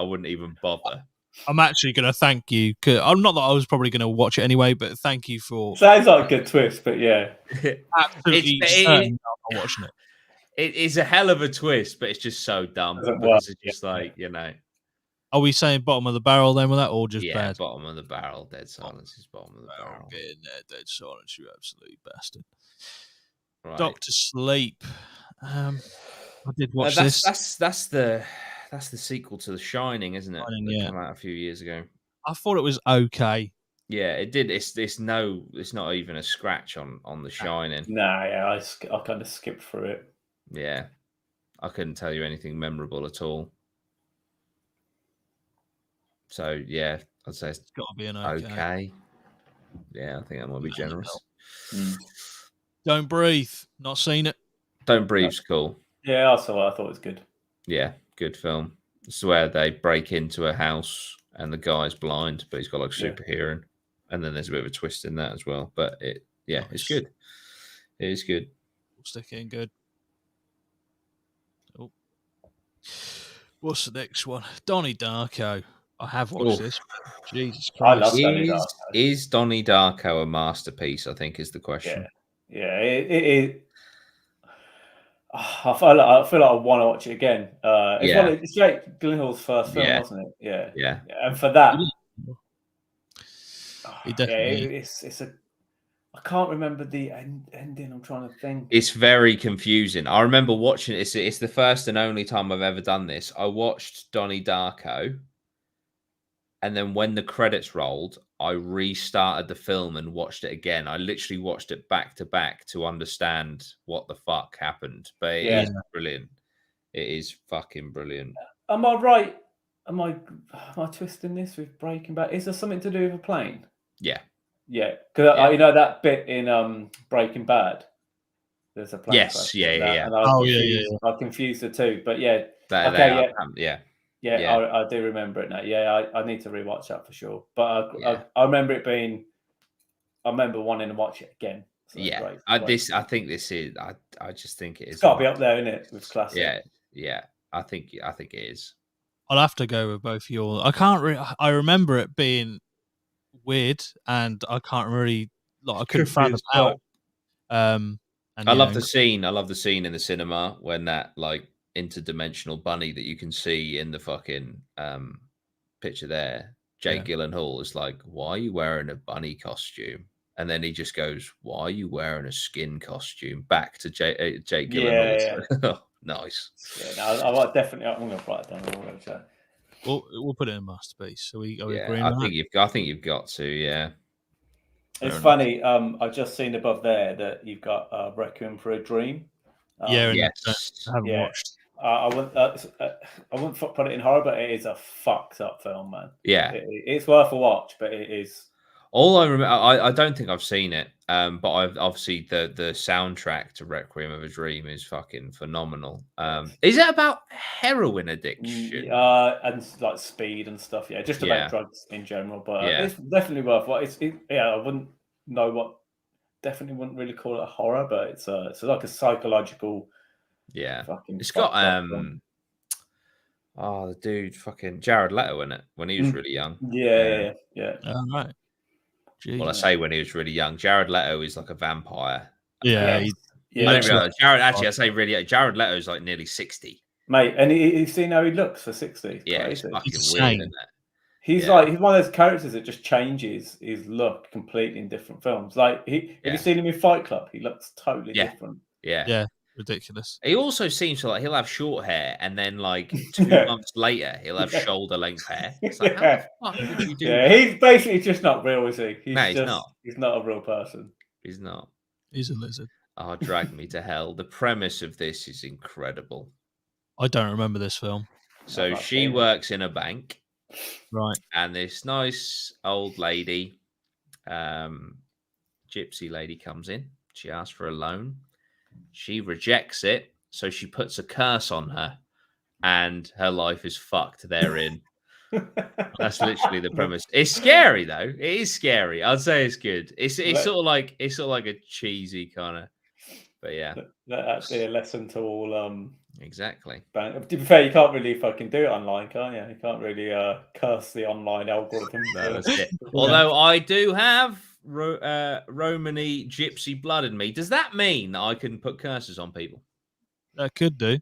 wouldn't even bother. I'm actually going to thank you. I'm not that I was probably going to watch it anyway, but thank you for... Sounds like a good twist, but yeah. Absolutely certain I'm not watching it. It is a hell of a twist, but it's just so dumb. Because it's just like, Are we saying bottom of the barrel then with that, or just bad? Bottom of the barrel. Dead Silence is bottom of the barrel. Get in there, Dead Silence, you absolute bastard. Right. Doctor Sleep. I did watch this. That's the sequel to The Shining, isn't it? Shining, that came out a few years ago. I thought it was okay. Yeah, it did. It's not even a scratch on The Shining. Nah, yeah, I kind of skipped through it. Yeah, I couldn't tell you anything memorable at all. So yeah, I'd say it's got to be an okay. Yeah, I think that might be generous. Don't Breathe. Not seen it. Don't Breathe's cool. Yeah, I saw it. I thought it was good. Yeah, good film. It's where they break into a house and the guy's blind, but he's got like super hearing. And then there's a bit of a twist in that as well. But it's good. It is good. We'll stick it in good. Oh. What's the next one? Donnie Darko. I have watched this. Jesus Christ. I love Donnie Darko. Is Donnie Darko a masterpiece, I think, is the question. Yeah, it I feel like I want to watch it again. It's Jake Gyllenhaal's first film, wasn't it? Yeah. And for that, I can't remember the ending. I'm trying to think. It's very confusing. I remember watching it. It's the first and only time I've ever done this. I watched Donnie Darko, and then when the credits rolled, I restarted the film and watched it again. I literally watched it back to back to understand what the fuck happened. But it is brilliant. It is fucking brilliant. Am I right? Am I twisting this with Breaking Bad? Is there something to do with a plane? Yeah. Yeah, because you know that bit in Breaking Bad. There's a plane. Yes, yeah. And I confused the two, but yeah. I do remember it now. Yeah, I need to rewatch that for sure. But I remember it being. I remember wanting to watch it again. So great. I think this is. I just think it is. It's got to be up there, isn't it? With classic. Yeah. I think it is. I'll have to go with both your. I can't. I remember it being weird, and I can't really. I couldn't find it out. I love the scene. I love the scene in the cinema when that interdimensional bunny that you can see in the fucking picture there. Jake Gyllenhaal is like, "Why are you wearing a bunny costume?" And then he just goes, "Why are you wearing a skin costume?" Back to Jake Gyllenhaal. Yeah. Nice. Yeah, I'm going to write it down. We'll put it in masterpiece. So we agree. I think you've got to. Yeah. It's funny. I've just seen above there that you've got Requiem for a Dream. I haven't watched. I wouldn't put it in horror, but it is a fucked up film, man. Yeah, it's worth a watch, but it is. All I remember, I don't think I've seen it, but I've obviously the soundtrack to Requiem of a Dream is fucking phenomenal. Is it about heroin addiction? And like speed and stuff? Yeah, just about drugs in general. But it's definitely worth what. I wouldn't know what. Definitely wouldn't really call it a horror, but it's like a psychological. Yeah, fucking. It's got the dude fucking Jared Leto in it when he was really young. Yeah. All right. Jeez. Well, I say when he was really young. Jared Leto is like a vampire. Yeah. I didn't realize. I say really. Jared Leto is like nearly 60. Mate, and you've seen how he looks for 60. Yeah, it's fucking weird, isn't it? He's he's one of those characters that just changes his look completely in different films. Like have you seen him in Fight Club? He looks totally different. Yeah. Ridiculous. He also seems to he'll have short hair and then 2 months later he'll have shoulder length hair. It's like, how the fuck did you do that? He's basically just not real, is he? He's not. He's not a real person. He's not. He's a lizard. Oh, drag me to hell. The premise of this is incredible. I don't remember this film. So she works in a bank. Right. And this nice old lady, gypsy lady comes in. She asks for a loan. She rejects it, so she puts a curse on her, and her life is fucked therein. That's literally the premise. It's scary though. It is scary. I'd say it's good. It's sort of like a cheesy kind of, but yeah. That's a lesson to all. Exactly. To be fair, you can't really fucking do it online, can you? You can't really curse the online algorithm. No, that's it. Although I do have Romany gypsy blood in me. Does that mean that I can put curses on people? That could do.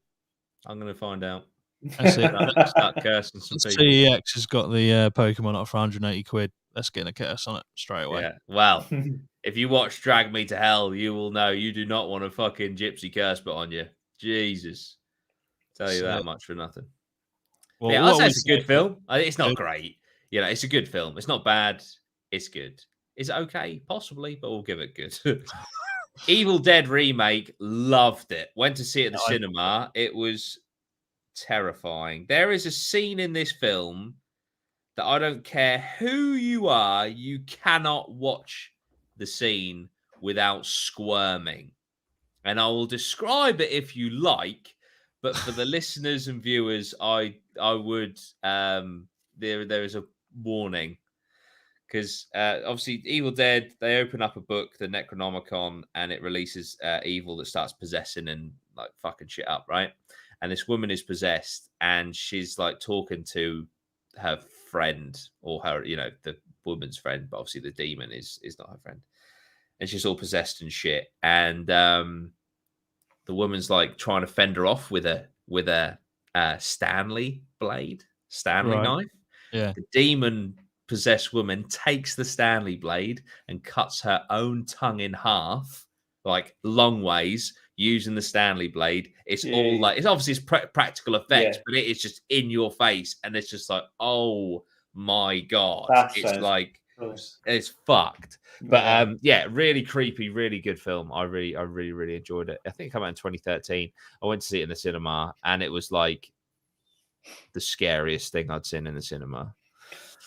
I'm going to find out. That's it. Start cursing some people. CEX has got the Pokemon up for 180 quid. Let's get a curse on it straight away. Yeah. Well, if you watch Drag Me to Hell, you will know you do not want a fucking gypsy curse put on you. Jesus. Tell you that much for nothing. Well, yeah, I'll say it's a good film. It's not great. You know, it's a good film. It's not bad. It's good. Is it okay? Possibly, but we'll give it good. Evil Dead remake, loved it. Went to see it at the cinema. It was terrifying. There is a scene in this film that I don't care who you are, you cannot watch the scene without squirming. And I will describe it if you like, but for the listeners and viewers, I would there is a warning. Because obviously, Evil Dead, they open up a book, the Necronomicon, and it releases evil that starts possessing and like fucking shit up, right? And this woman is possessed, and she's like talking to her friend or her, you know, the woman's friend, but obviously the demon is not her friend, and she's all possessed and shit. And the woman's like trying to fend her off with a Stanley blade, knife. Yeah, the demon possessed woman takes the Stanley blade and cuts her own tongue in half, like long ways, using the Stanley blade. It's all like, it's obviously practical effects, but it is just in your face, and it's just like, oh my god, it's like gross. It's fucked. But really creepy, really good film. I really enjoyed it. I think it came out in 2013. I went to see it in the cinema, and it was like the scariest thing I'd seen in the cinema.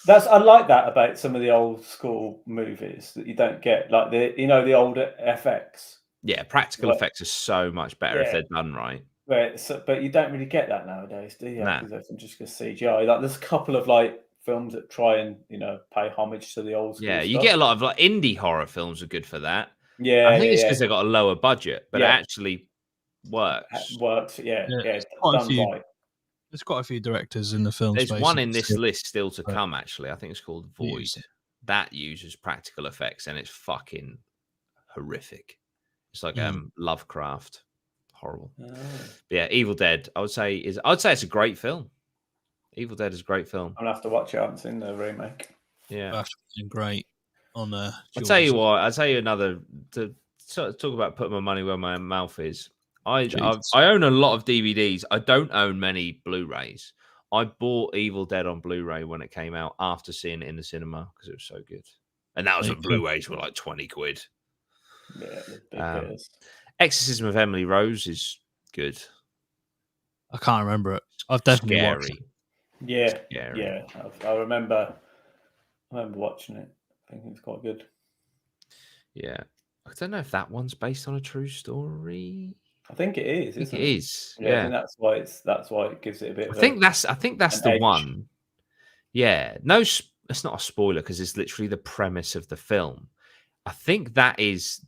I like that about some of the old school movies that you don't get, like the older FX. Yeah, practical effects are so much better if they're done right. But you don't really get that nowadays, do you? Because they can just get CGI. Like there's a couple of like films that try and pay homage to the old school. Yeah, you get a lot of like indie horror films are good for that. Yeah, I think it's because they've got a lower budget, but it actually works. Works, yeah. There's quite a few directors in the film. There's one in this list still to come, actually. I think it's called Void. That uses practical effects, and it's fucking horrific. It's like Lovecraft. Horrible. But yeah, Evil Dead, I'd say it's a great film. Evil Dead is a great film. I'll have to watch it. I haven't seen the remake. Yeah. That's great on there. I'll tell you what, I'll tell you another to talk about putting my money where my mouth is. I own a lot of DVDs. I don't own many Blu-rays. I bought Evil Dead on Blu-ray when it came out after seeing it in the cinema because it was so good. And that was when Blu-rays were like 20 quid. Yeah, Exorcism of Emily Rose is good. I can't remember it. I've definitely watched it. Yeah. I remember watching it. I think it was quite good. Yeah. I don't know if that one's based on a true story. I think it is. It is. Yeah. I think that's why it gives it a bit. I think that's the one. Yeah. No, it's not a spoiler because it's literally the premise of the film. I think that is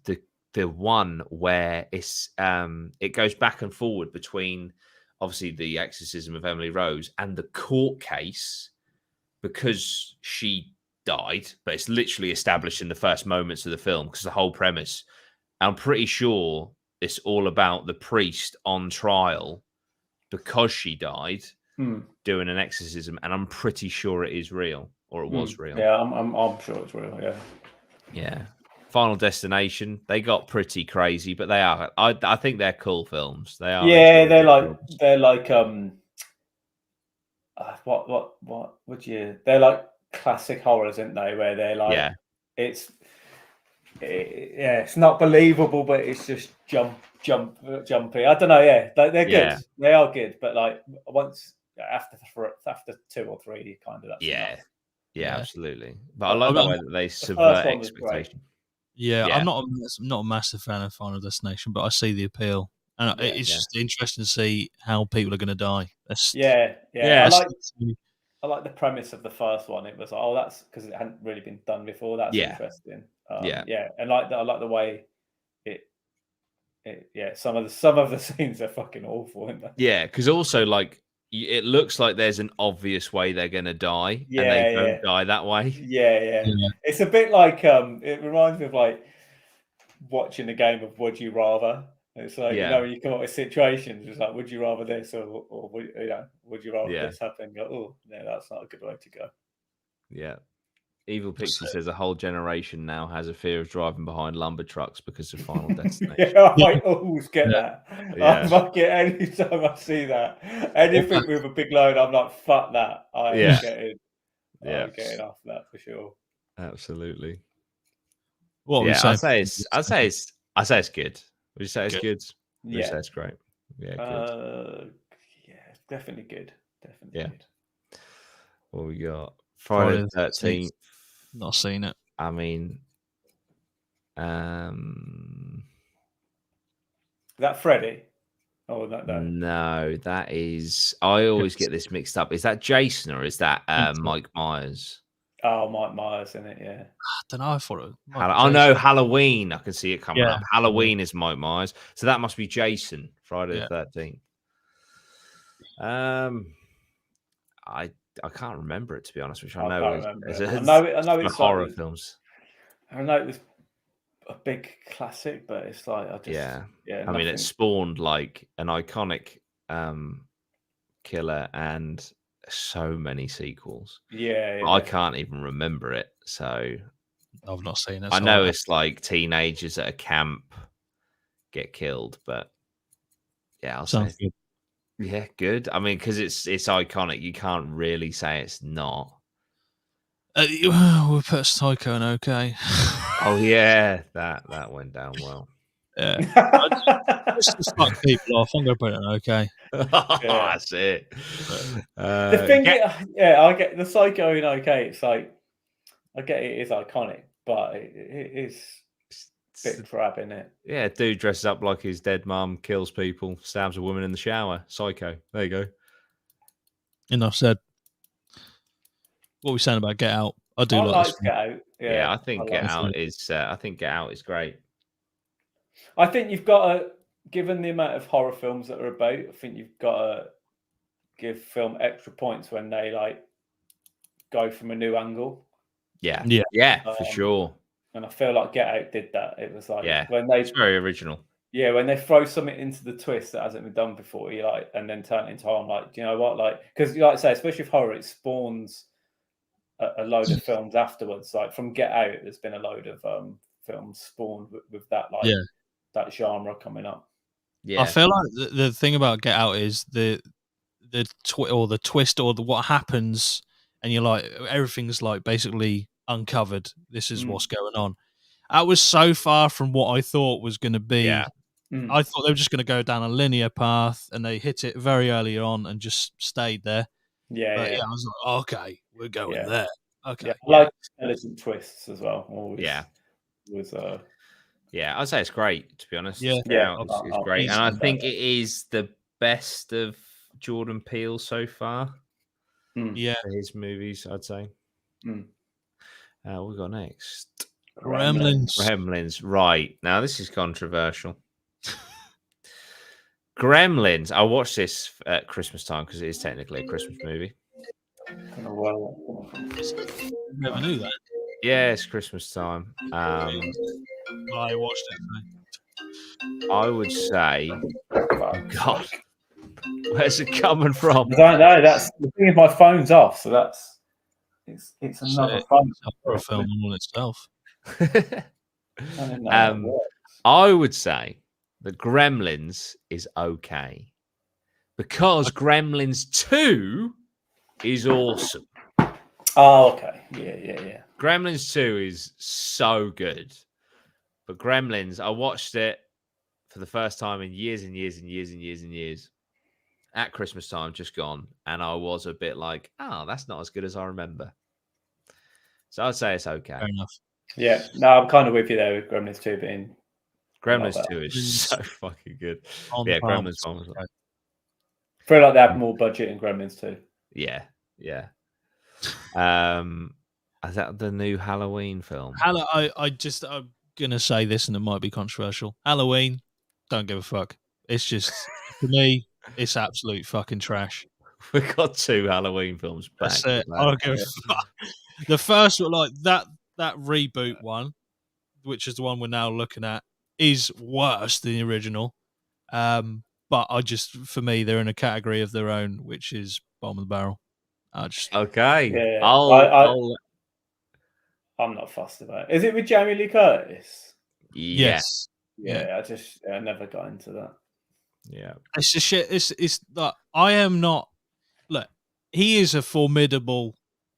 the one where it's it goes back and forward between obviously the exorcism of Emily Rose and the court case because she died, but it's literally established in the first moments of the film because the whole premise, I'm pretty sure it's all about the priest on trial because she died doing an exorcism, and I'm pretty sure it is real, or it was real. Yeah, I'm sure it's real. Yeah. Final Destination, they got pretty crazy, but they are. I think they're cool films. They are. Yeah, they're like what would you? They're like classic horrors, aren't they? Where they're like, it's not believable, but it's just jumpy. I don't know. Yeah, they're good. Yeah. They are good, but like once after 2 or 3, you kind of yeah, absolutely. But I like the way that they subvert expectation. Yeah, I'm not a massive fan of Final Destination, but I see the appeal, and it's just interesting to see how people are going to die. I like the premise of the first one. It was like, that's because it hadn't really been done before. That's interesting. And I like the way some of the scenes are fucking awful, aren't they? Yeah, because also like it looks like there's an obvious way they're going to die, and they don't die that way. Yeah. It's a bit like it reminds me of like watching a game of Would You Rather, It's like, you come up with situations. It's like, would you rather this or would you rather this happen? You go, oh, no, that's not a good way to go. Yeah. Evil Pixie says a whole generation now has a fear of driving behind lumber trucks because of Final Destination. I always get that. I fuck it anytime I see that. Anything with a big load, I'm like, fuck that. I'm getting off that for sure. Absolutely. What we I'd say it's good. Would you say it's good? Would you say it's great? Yeah, good. Definitely good. Definitely good. What we got? Friday the 13th. Not seen it. I mean, is that Freddy? Oh, no, that is. I always get this mixed up. Is that Jason or is that Mike Myers? Oh, Mike Myers in it, yeah. I don't know. I thought it. Oh no, Halloween. I can see it coming up. Halloween is Mike Myers, so that must be Jason. Friday the 13th. I can't remember it, to be honest, which I know it's horror films. I know it was a big classic, but it's like I mean, it spawned like an iconic killer and so many sequels. I can't even remember it, so I've not seen it. I know it's like teenagers at a camp get killed, but I'll say good. Yeah, good. I mean, because it's iconic. You can't really say it's not. We'll put Psycho in okay. Oh yeah, that went down well. Yeah, just to fuck people off. I'm gonna put it in okay. That's it. The thing, I get the Psycho in okay. It's like I get it is iconic, but it is a bit crap in it. Yeah, dude dresses up like his dead mum, kills people, stabs a woman in the shower. Psycho. There you go. Enough said. What were we saying about Get Out? I do like this Get Out. Yeah, I think Get Out is. I think Get Out is great. I think you've got to, given the amount of horror films that are about, I think you've got to give film extra points when they like go from a new angle. Yeah, for sure. And I feel like Get Out did that. It was like it's very original. Yeah, when they throw something into the twist that hasn't been done before, you like, and then turn it into horror. I'm like, do you know what? Like, because like I say, especially with horror, it spawns a load of films afterwards. Like from Get Out, there's been a load of films spawned with that that genre coming up. Yeah, I feel like the thing about Get Out is the twist or what happens, and you're like, everything's like basically uncovered. This is what's going on. That was so far from what I thought was going to be. Yeah. I thought they were just going to go down a linear path, and they hit it very early on and just stayed there. But I was like, okay, we're going there. Okay, I like intelligent twists as well. Always, I'd say it's great, to be honest. It's great, and I think it is the best of Jordan Peele so far. For his movies, I'd say. What we got next? Gremlins. Right. Now, this is controversial. Gremlins. I watched this at Christmas time because it is technically a Christmas movie. Never knew that. Yeah, it's Christmas time. I watched it. I would say, God, where's it coming from? I don't know. That's the thing. Is my phone's off, so that's it's another phone. A film on itself. I would say that Gremlins is okay because Gremlins 2 is awesome. Oh, okay. Yeah. Gremlins 2 is so good. But Gremlins, I watched it for the first time in years and years and years and years and years at Christmas time, just gone. And I was a bit like, that's not as good as I remember. So I'd say it's okay. Fair enough. Yeah, no, I'm kind of with you there with Gremlins 2 being. Gremlins 2 is so fucking good. Gremlins 1 was like. I feel like they have more budget in Gremlins 2. Yeah. Is that the new Halloween film? I'm gonna say this, and it might be controversial. Halloween, don't give a fuck. It's just for me, it's absolute fucking trash. We've got 2 Halloween films back. That's it. I don't give a fuck. The first one, like that reboot one, which is the one we're now looking at, is worse than the original. But for me, they're in a category of their own, which is bottom of the barrel. Okay. Yeah, I'm not fussed about it. Is it with Jamie Lee Curtis? Yes. Yeah, I never got into that. Yeah. It's just shit. It's like, I am not. Look, he is a formidable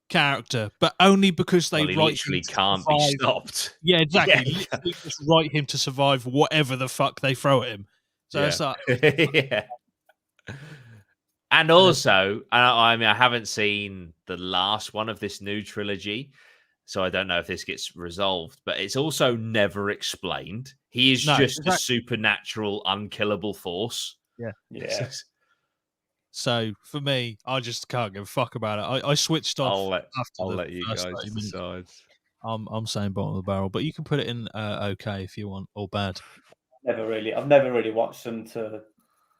character, but only because they he write literally him to can't survive. be stopped. Yeah, exactly. Yeah. Literally just write him to survive whatever the fuck they throw at him. So it's like, yeah. And also, I mean, I haven't seen the last one of this new trilogy, so I don't know if this gets resolved, but it's also never explained. He is just a supernatural, unkillable force. Yeah. So for me, I just can't give a fuck about it. I switched off. I'll let you guys decide. I'm saying bottom of the barrel, but you can put it in okay if you want, or bad. I've never really watched them to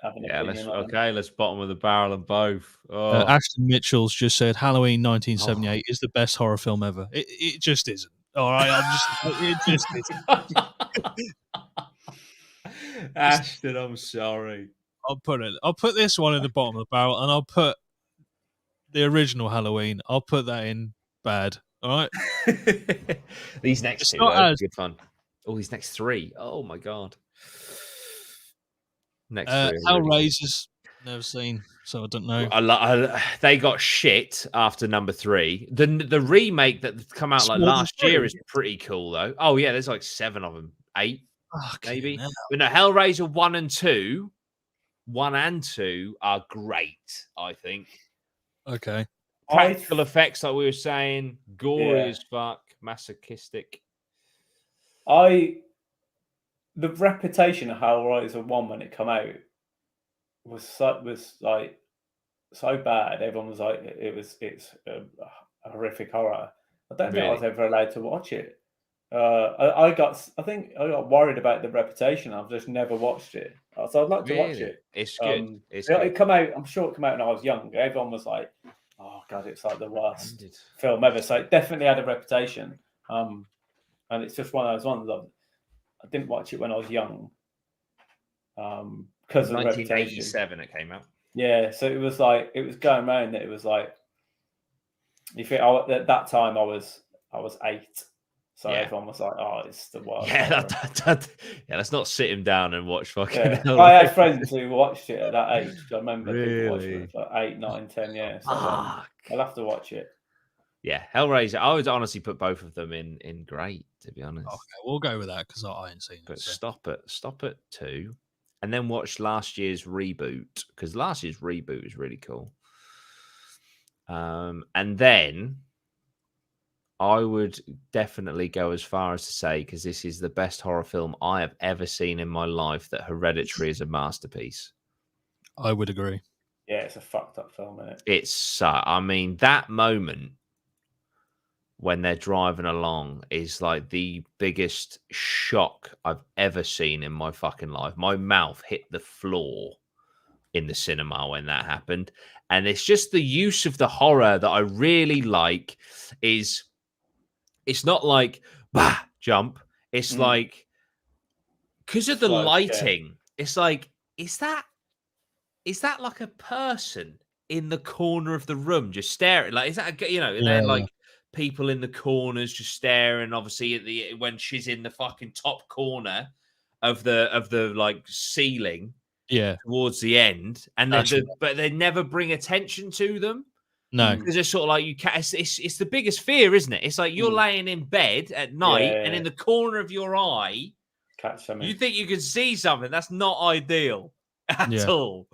have an opinion on them. Let's bottom of the barrel and both. Ashton Mitchell's just said Halloween 1978 is the best horror film ever. It just isn't. All right, it just isn't. Ashton, I'm sorry. I'll put this one in the bottom of the barrel, and I'll put the original Halloween. I'll put that in bad. All right. These next two are good fun. Oh, these next three. Oh my god. Next three. Hellraisers, never seen, so I don't know. They got shit after number 3. The remake that come out like last year is pretty cool though. Oh yeah, there's like 7 of them, 8 maybe. But no, Hellraiser 1 and 2. 1 and 2 are great, I think. Okay. Practical effects, like we were saying, gory as fuck, masochistic. The reputation of Hellraiser 1 when it came out was like so bad. Everyone was like, it's a horrific horror. I don't think I was ever allowed to watch it. I think I got worried about the reputation. I've just never watched it. So I'd like to watch it. It's good. It come out. I'm sure it came out when I was young. Everyone was like, "Oh god, it's like the worst film ever." So it definitely had a reputation. And it's just one of those ones. I didn't watch it when I was young. Because of the reputation. 1987 it came out. Yeah, so it was going around that it was like, you think at that time I was 8. So everyone was like, "Oh, it's the worst." Yeah, let's not sit him down and watch fucking. Yeah. I had friends who watched it at that age. I remember people watching it for 8, 9, 10 years. So I'll have to watch it. Yeah, Hellraiser. I would honestly put both of them in great, to be honest. Okay, we'll go with that because I ain't seen it. But stop at 2, and then watch last year's Reboot, because last year's Reboot is really cool. And then I would definitely go as far as to say, because this is the best horror film I have ever seen in my life, that Hereditary is a masterpiece. I would agree. Yeah, it's a fucked up film, isn't it? It's, I mean, that moment when they're driving along is like the biggest shock I've ever seen in my fucking life. My mouth hit the floor in the cinema when that happened. And it's just the use of the horror that I really like. Is it's not like bah jump. It's like, because of the lighting, it's like, is that like a person in the corner of the room just staring? Like, is that, they're like people in the corners just staring, obviously when she's in the fucking top corner of the like ceiling towards the end, and but they never bring attention to them. No, because it's sort of like you can't. It's the biggest fear, isn't it? It's like you're laying in bed at night, and in the corner of your eye, catch something. You think you can see something. That's not ideal at all.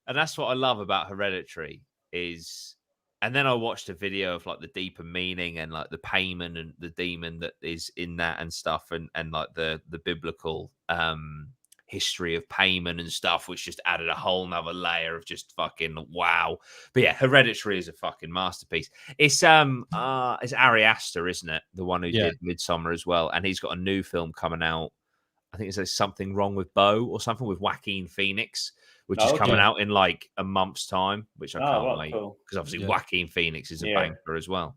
And that's what I love about Hereditary is. And then I watched a video of like the deeper meaning and like the payment and the demon that is in that and stuff, and like the biblical history of payment and stuff, which just added a whole nother layer of just fucking wow. But yeah, Hereditary is a fucking masterpiece. It's Ari Aster, isn't it? The one who did Midsommar as well, and he's got a new film coming out. I think it's Something Wrong with Bo or something with Joaquin Phoenix, which is coming out in like a month's time, which I can't wait, because obviously Joaquin Phoenix is a banker as well.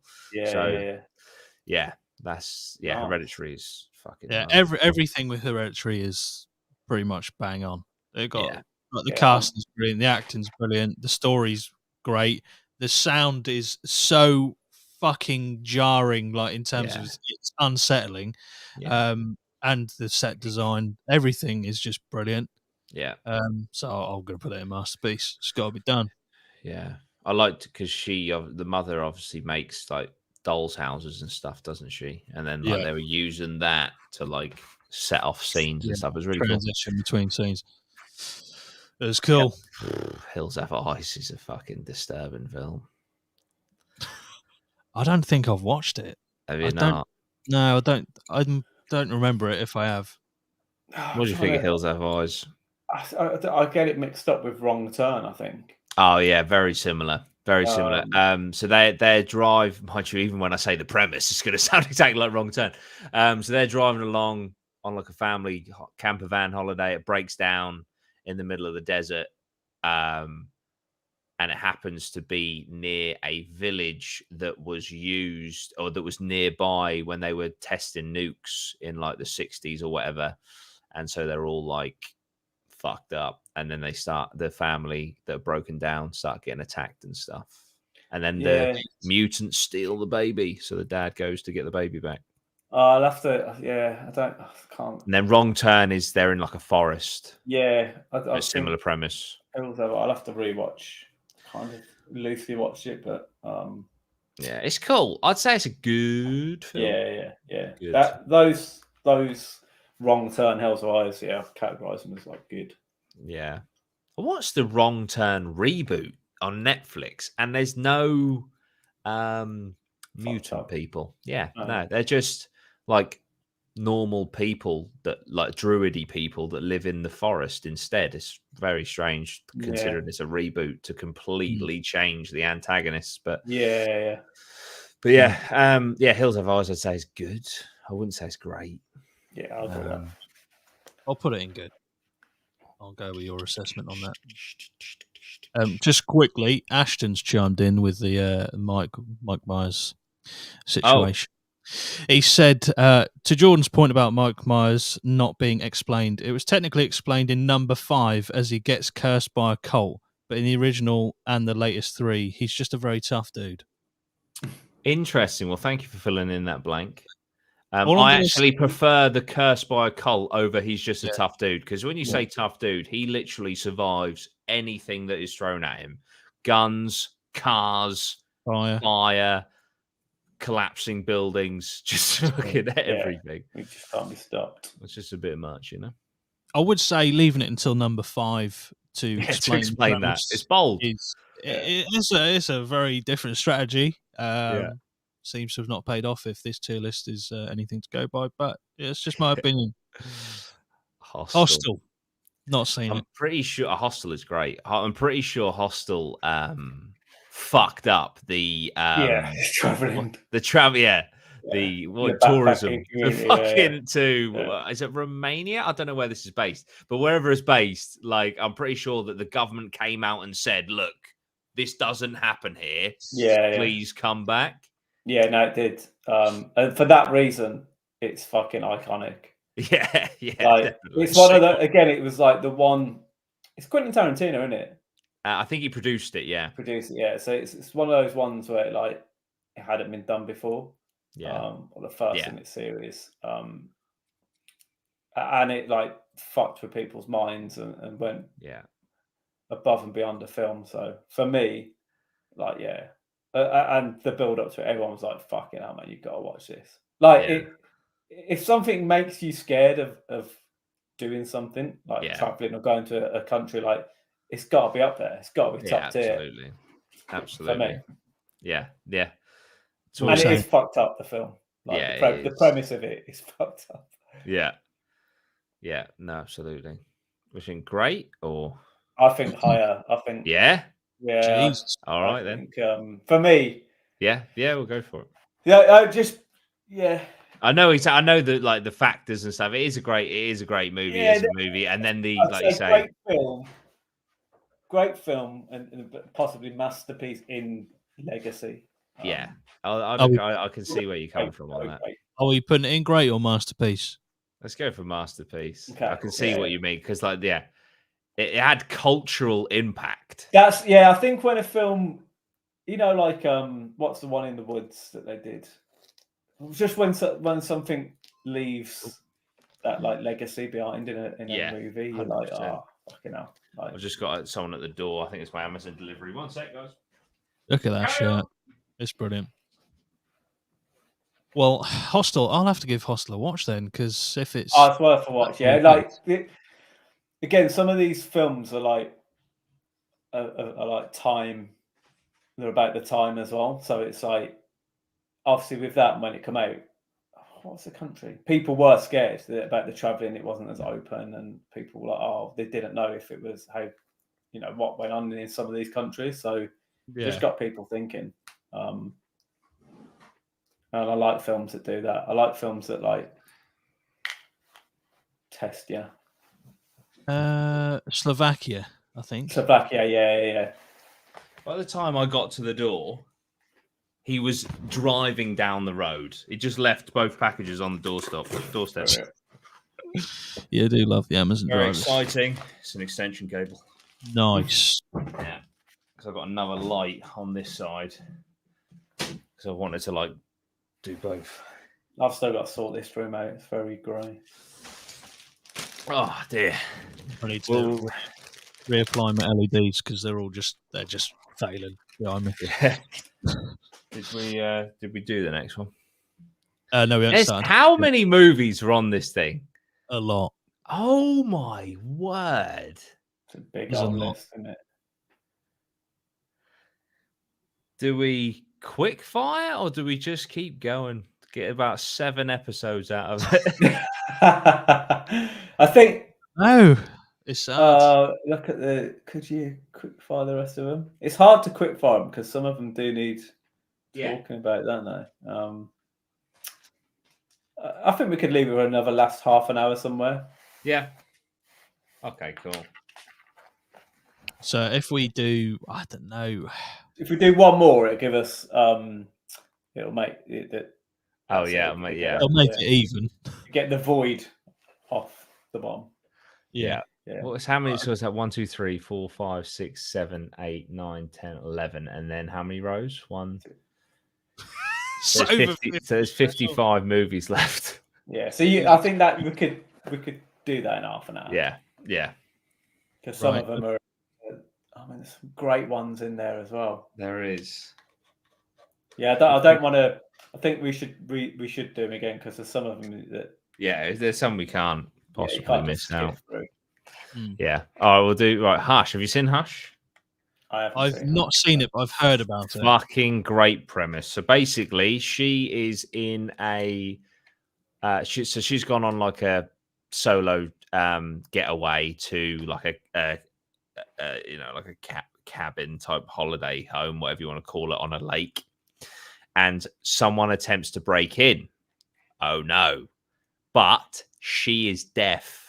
That's Hereditary is fucking everything with Hereditary is pretty much bang on. It got like the cast is brilliant, the acting's brilliant, the story's great, the sound is so fucking jarring, like in terms of it's unsettling, and the set design, everything is just brilliant. Yeah. So I'm gonna put it in masterpiece. It's got to be done. Yeah, I liked because the mother obviously makes like dolls' houses and stuff, doesn't she? And then like they were using that to like set off scenes and stuff. It was really transition between scenes. It was cool. Hills Have Eyes is a fucking disturbing film. I don't think I've watched it. Have you not? No, I don't. I don't remember it if I have. What do you think of Hills Have Eyes? I get it mixed up with Wrong Turn, I think. Oh yeah, very similar. Very similar. So their drive, mind you, even when I say the premise, it's going to sound exactly like Wrong Turn. So they're driving along on like a family camper van holiday. It breaks down in the middle of the desert, and it happens to be near a village that was used or that was nearby when they were testing nukes in like the 60s or whatever. And so they're all like fucked up, and then the family that are broken down start getting attacked and stuff, and then the mutants steal the baby, so the dad goes to get the baby back. I'll have to I can't. And then Wrong Turn is they're in like a forest. A similar premise. I'll have to rewatch. Kind of loosely watched it, but yeah, it's cool. I'd say it's a good film. Yeah. Good. Those Wrong Turn, Hills Have Eyes, I've categorized them as like good. Yeah. I watched the Wrong Turn reboot on Netflix, and there's no mutant people. Yeah, no, they're just like normal people that like druidy people that live in the forest instead. It's very strange considering it's a reboot to completely change the antagonists. But yeah. Hills Have Eyes I'd say is good. I wouldn't say it's great. Yeah, I'll do that. I'll put it in good. I'll go with your assessment on that. Just quickly, Ashton's chimed in with the Mike Myers situation. He said, to Jordan's point about Mike Myers not being explained, it was technically explained in number 5 as he gets cursed by a cult, but in the original and the latest 3, he's just a very tough dude. Interesting. Well, thank you for filling in that blank. I actually prefer the curse by a cult over he's just a tough dude, because when you say tough dude, he literally survives anything that is thrown at him. Guns, cars, fire, collapsing buildings, just fucking everything. He just can't be stopped. It's just a bit much, you know? I would say leaving it until number 5 to explain that. It's bold. It's a very different strategy. Seems to have not paid off if this tier list is anything to go by, but it's just my opinion. Hostel. Not seen it. I'm pretty sure Hostel is great. I'm pretty sure Hostel fucked up the traveling. The tourism. Is it Romania? I don't know where this is based, but wherever it's based, like I'm pretty sure that the government came out and said, "Look, this doesn't happen here. Please come back." Yeah, no, it did. And for that reason, it's fucking iconic. Yeah, like, it's one of the. Again, it was like the one. It's Quentin Tarantino, isn't it? I think he produced it. Yeah, So it's one of those ones where like it hadn't been done before. Yeah, or the first in its series. And it like fucked with people's minds and went above and beyond the film. So for me, like and the build up to it, everyone was like, "Fucking hell, man, you've got to watch this." Like, if something makes you scared of doing something like traveling or going to a country, like it's got to be up there. It's got to be top tier. Absolutely. For me. Yeah. And it is fucked up. The film, like the premise of it is fucked up. Yeah. No, absolutely. Was it great or? I think higher. I think. Yeah. Jesus. All right then. For me. Yeah, we'll go for it. Yeah, I know that like the factors and stuff. It is a great movie as a movie, and then like you say, great film, and possibly masterpiece in legacy. I can see where you're coming from on that. Are we putting it in great or masterpiece? Let's go for masterpiece. Okay, I can see what you mean because it had cultural impact. I think when a film, like what's the one in the woods that they did? Just when something leaves that like legacy behind in a movie, you're 100%. Like, oh, fucking hell. Like, I've just got someone at the door. I think it's my Amazon delivery. One sec, guys. Look at that shirt. It's brilliant. Well, Hostel, I'll have to give Hostel a watch then, because if it's... Oh, it's worth a watch, yeah. Like, again, some of these films are like time. They're about the time as well. So it's like, obviously with that, when it came out, what's the country? People were scared about the travelling. It wasn't as open, and people were like, oh, they didn't know if it was how, what went on in some of these countries. So just got people thinking. And I like films that do that. I like films that like test you. Slovakia, I think. Slovakia, yeah. By the time I got to the door, he was driving down the road. He just left both packages on the doorstep. Yeah, I do love the Amazon Very drivers. exciting. It's an extension cable. Nice. Yeah, because I've got another light on this side. Because I wanted to like do both. I've still got to sort this room out. It's very grey. Oh dear. I need to reapply my LEDs because they're just failing behind me. Yeah. Did we do the next one? No, we haven't started. How many movies are on this thing? A lot. Oh my word! It's a big old list, isn't it? Do we quick fire or do we just keep going? Get about 7 episodes out of it. I think. No, it's sad. Look at could you quick fire the rest of them? It's hard to quick fire them because some of them do need talking about, don't they? I think we could leave it for another last half an hour somewhere. Yeah. Okay, cool. So if we do, I don't know. If we do one more, it'll give us. It'll make it. Oh yeah, it'll make it even. Get the void off the bottom. Yeah. Well, how many? So is that 1, 2, 3, 4, 5, 6, 7, 8, 9, 10, 11, and then how many rows? 1. So there's 55 movies left. Yeah. So I think that we could do that in half an hour. Yeah. Because some of them are. There's some great ones in there as well. There is. Yeah, I don't want to. I think we should do them again because there's some of them that. Yeah, there's some we can't possibly miss out. Yeah. All right, we'll do. Right, Hush. Have you seen Hush? I've not seen it, but I've heard about it. Fucking great premise. So basically, she is in a. She's gone on like a solo getaway to like a cabin type holiday home, whatever you want to call it, on a lake, and someone attempts to break in. Oh no! But she is deaf.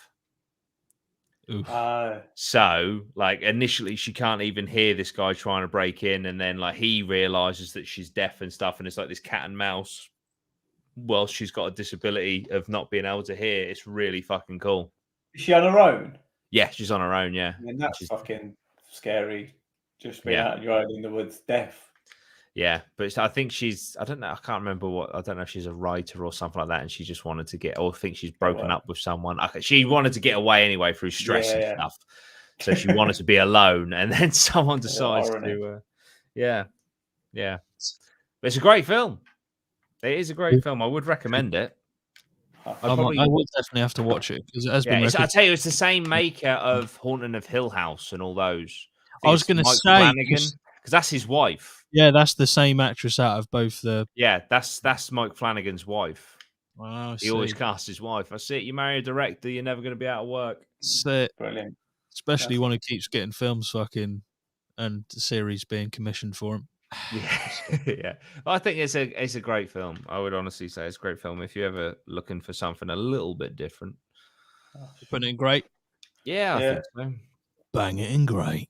So, like, initially she can't even hear this guy trying to break in, and then like he realizes that she's deaf and stuff, and it's like this cat and mouse. Well, she's got a disability of not being able to hear. It's really fucking cool. Is she on her own? Yeah, she's on her own. Yeah, and that's fucking scary. Just being out on your own in the woods, deaf. Yeah, but I think I don't know, I can't remember I don't know if she's a writer or something like that, and she just wanted to I think she's broken up with someone. She wanted to get away anyway through stress and stuff. So she wanted to be alone, and then someone decides to, yeah. But it's a great film. It is a great film. I would recommend it. I would definitely have to watch it because it has been. I tell you, it's the same maker of Haunting of Hill House and all those. I was going to say because that's his wife. Yeah, that's the same actress out of both the. Yeah, that's Mike Flanagan's wife. Wow, he always casts his wife. I see it. You marry a director, you're never going to be out of work. Brilliant. Especially when he keeps getting films fucking and the series being commissioned for him. Yeah. I think it's a great film. I would honestly say it's a great film if you're ever looking for something a little bit different. Put it in great. Yeah, I think so. Bang it in great.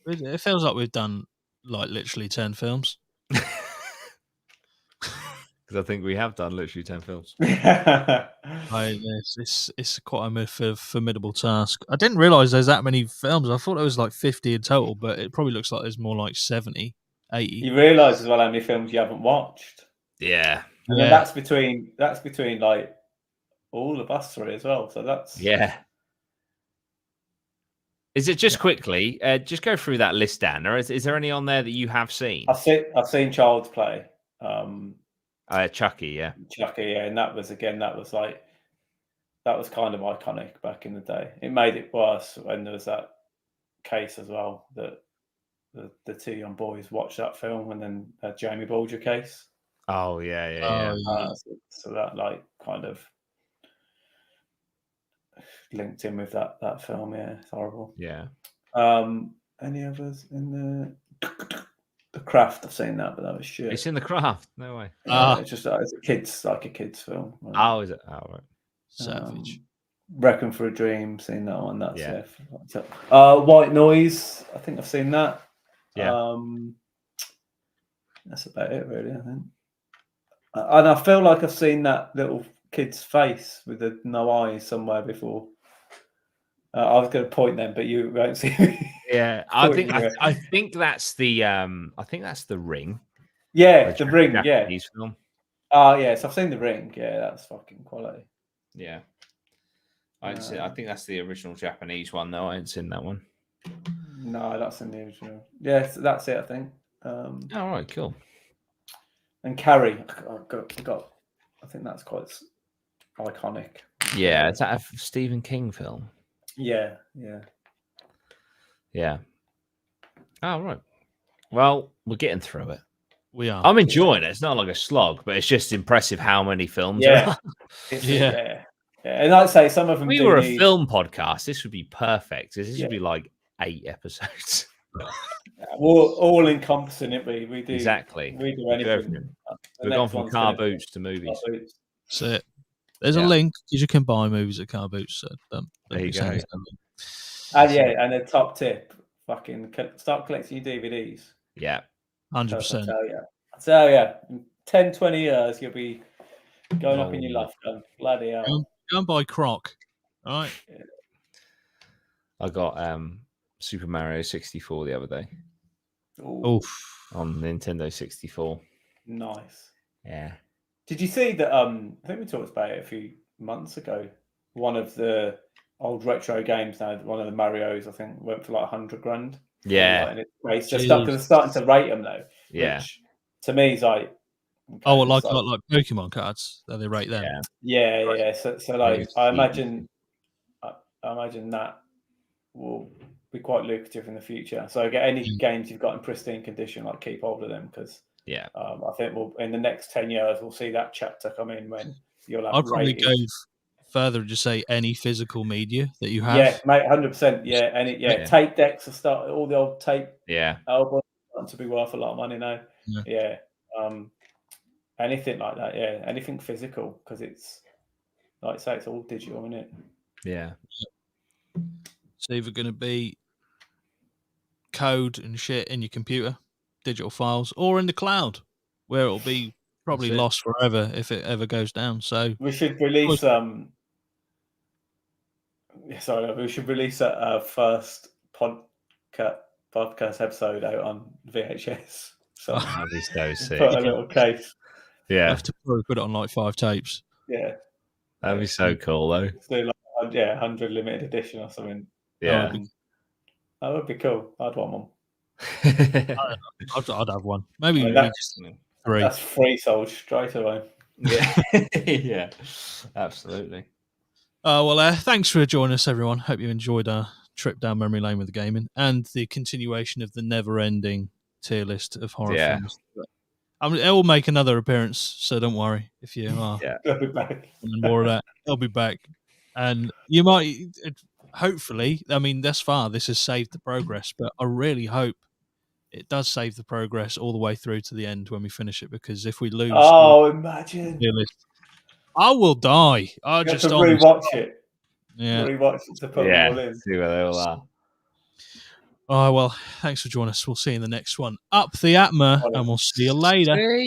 It feels like we've done like literally 10 films. because I think we have done literally 10 films. It's quite a formidable task. I didn't realise there's that many films. I thought there was like 50 in total, but it probably looks like there's more like 70, 80. You realise as well how many films you haven't watched. Yeah. And then that's between like all of us three as well. So that's Is it just quickly? Just go through that list, Dan. Or is there any on there that you have seen? I've seen Child's Play. Chucky, yeah. Chucky, yeah, and that was kind of iconic back in the day. It made it worse when there was that case as well that the two young boys watched that film and then Jamie Bulger case. Oh yeah. So that like kind of linked in with that film. Yeah, it's horrible. Yeah. Any others in the Craft? I've seen that, but that was shit. It's in The Craft. No way. It's just it's a kids film. Right? Oh, is it? Oh, right. Savage. Requiem for a Dream. Seen that one. That's White Noise. I think I've seen that. Yeah. That's about it, really. I think. And I feel like I've seen that little kid's face with the no eyes somewhere before. I was going to point them, but you won't see me. Yeah, I think that's the Ring. Yeah, the Ring. Japanese film. Yes, I've seen the Ring. Yeah, that's fucking quality. Yeah, I think that's the original Japanese one, though. I ain't seen that one. No, that's in the original. Yeah, that's it. I think. All right, cool. And Carrie, I think that's quite iconic. Yeah, is that a Stephen King film? Yeah. Oh, right. Well, we're getting through it. We are. I'm enjoying it. It's not like a slog, but it's just impressive how many films there are. Yeah. And I'd say some of them. We were a film podcast. This would be perfect. This would be like 8 episodes. All encompassing it. We do exactly. We do anything. We've gone from car boots to movies. That's it. There's a link because you can buy movies at car boots. So there you go. And a top tip: fucking start collecting your DVDs. Yeah, 100%. I tell you, in 10, 20 years, you'll be going up in your life. Bloody hell! Go and buy Croc. All right. Yeah. I got Super Mario 64 the other day. Oof. On Nintendo 64. Nice. Yeah. Did you see that? I think we talked about it a few months ago. One of the old retro games now, one of the Marios, I think, went for like $100,000. Yeah. They're starting to rate them though. Yeah. Which to me is like. Okay, like Pokemon cards that they rate them. Yeah. So like, I imagine that will be quite lucrative in the future. So get any games you've got in pristine condition, like keep hold of them because. Yeah, I think in the next 10 years we'll see that chapter come in when you'll have. I'd probably go further and just say any physical media that you have. Yeah, mate, 100%. Yeah, tape decks are all the old tape. Yeah, albums starting to be worth a lot of money now. Yeah, anything like that. Yeah, anything physical because it's like I say, it's all digital, isn't it? Yeah. It's either going to be code and shit in your computer. Digital files or in the cloud where it'll be probably lost forever if it ever goes down. So we should release we should release a first podcast episode out on VHS. So that'd be so sick. Put a little case. Yeah, have to put it on like 5 tapes. Yeah, that'd be so cool though. Do like 100 limited edition or something. Yeah, that would be cool. I'd want one. I'd have one. Maybe that's 3. That's free sold straight away. Yeah, yeah, absolutely. Well, thanks for joining us, everyone. Hope you enjoyed our trip down memory lane with the gaming and the continuation of the never-ending tier list of horror films. It will make another appearance, so don't worry if you are. They'll be back. More of that. They'll be back, and you might. Hopefully, I mean, thus far this has saved the progress, but I really hope it does save the progress all the way through to the end when we finish it. Because if we lose, imagine I will die. I just have to rewatch it. Yeah, rewatch it to put them all in. See where they all are. Oh well, thanks for joining us. We'll see you in the next one. Up the APMA, and we'll see you later.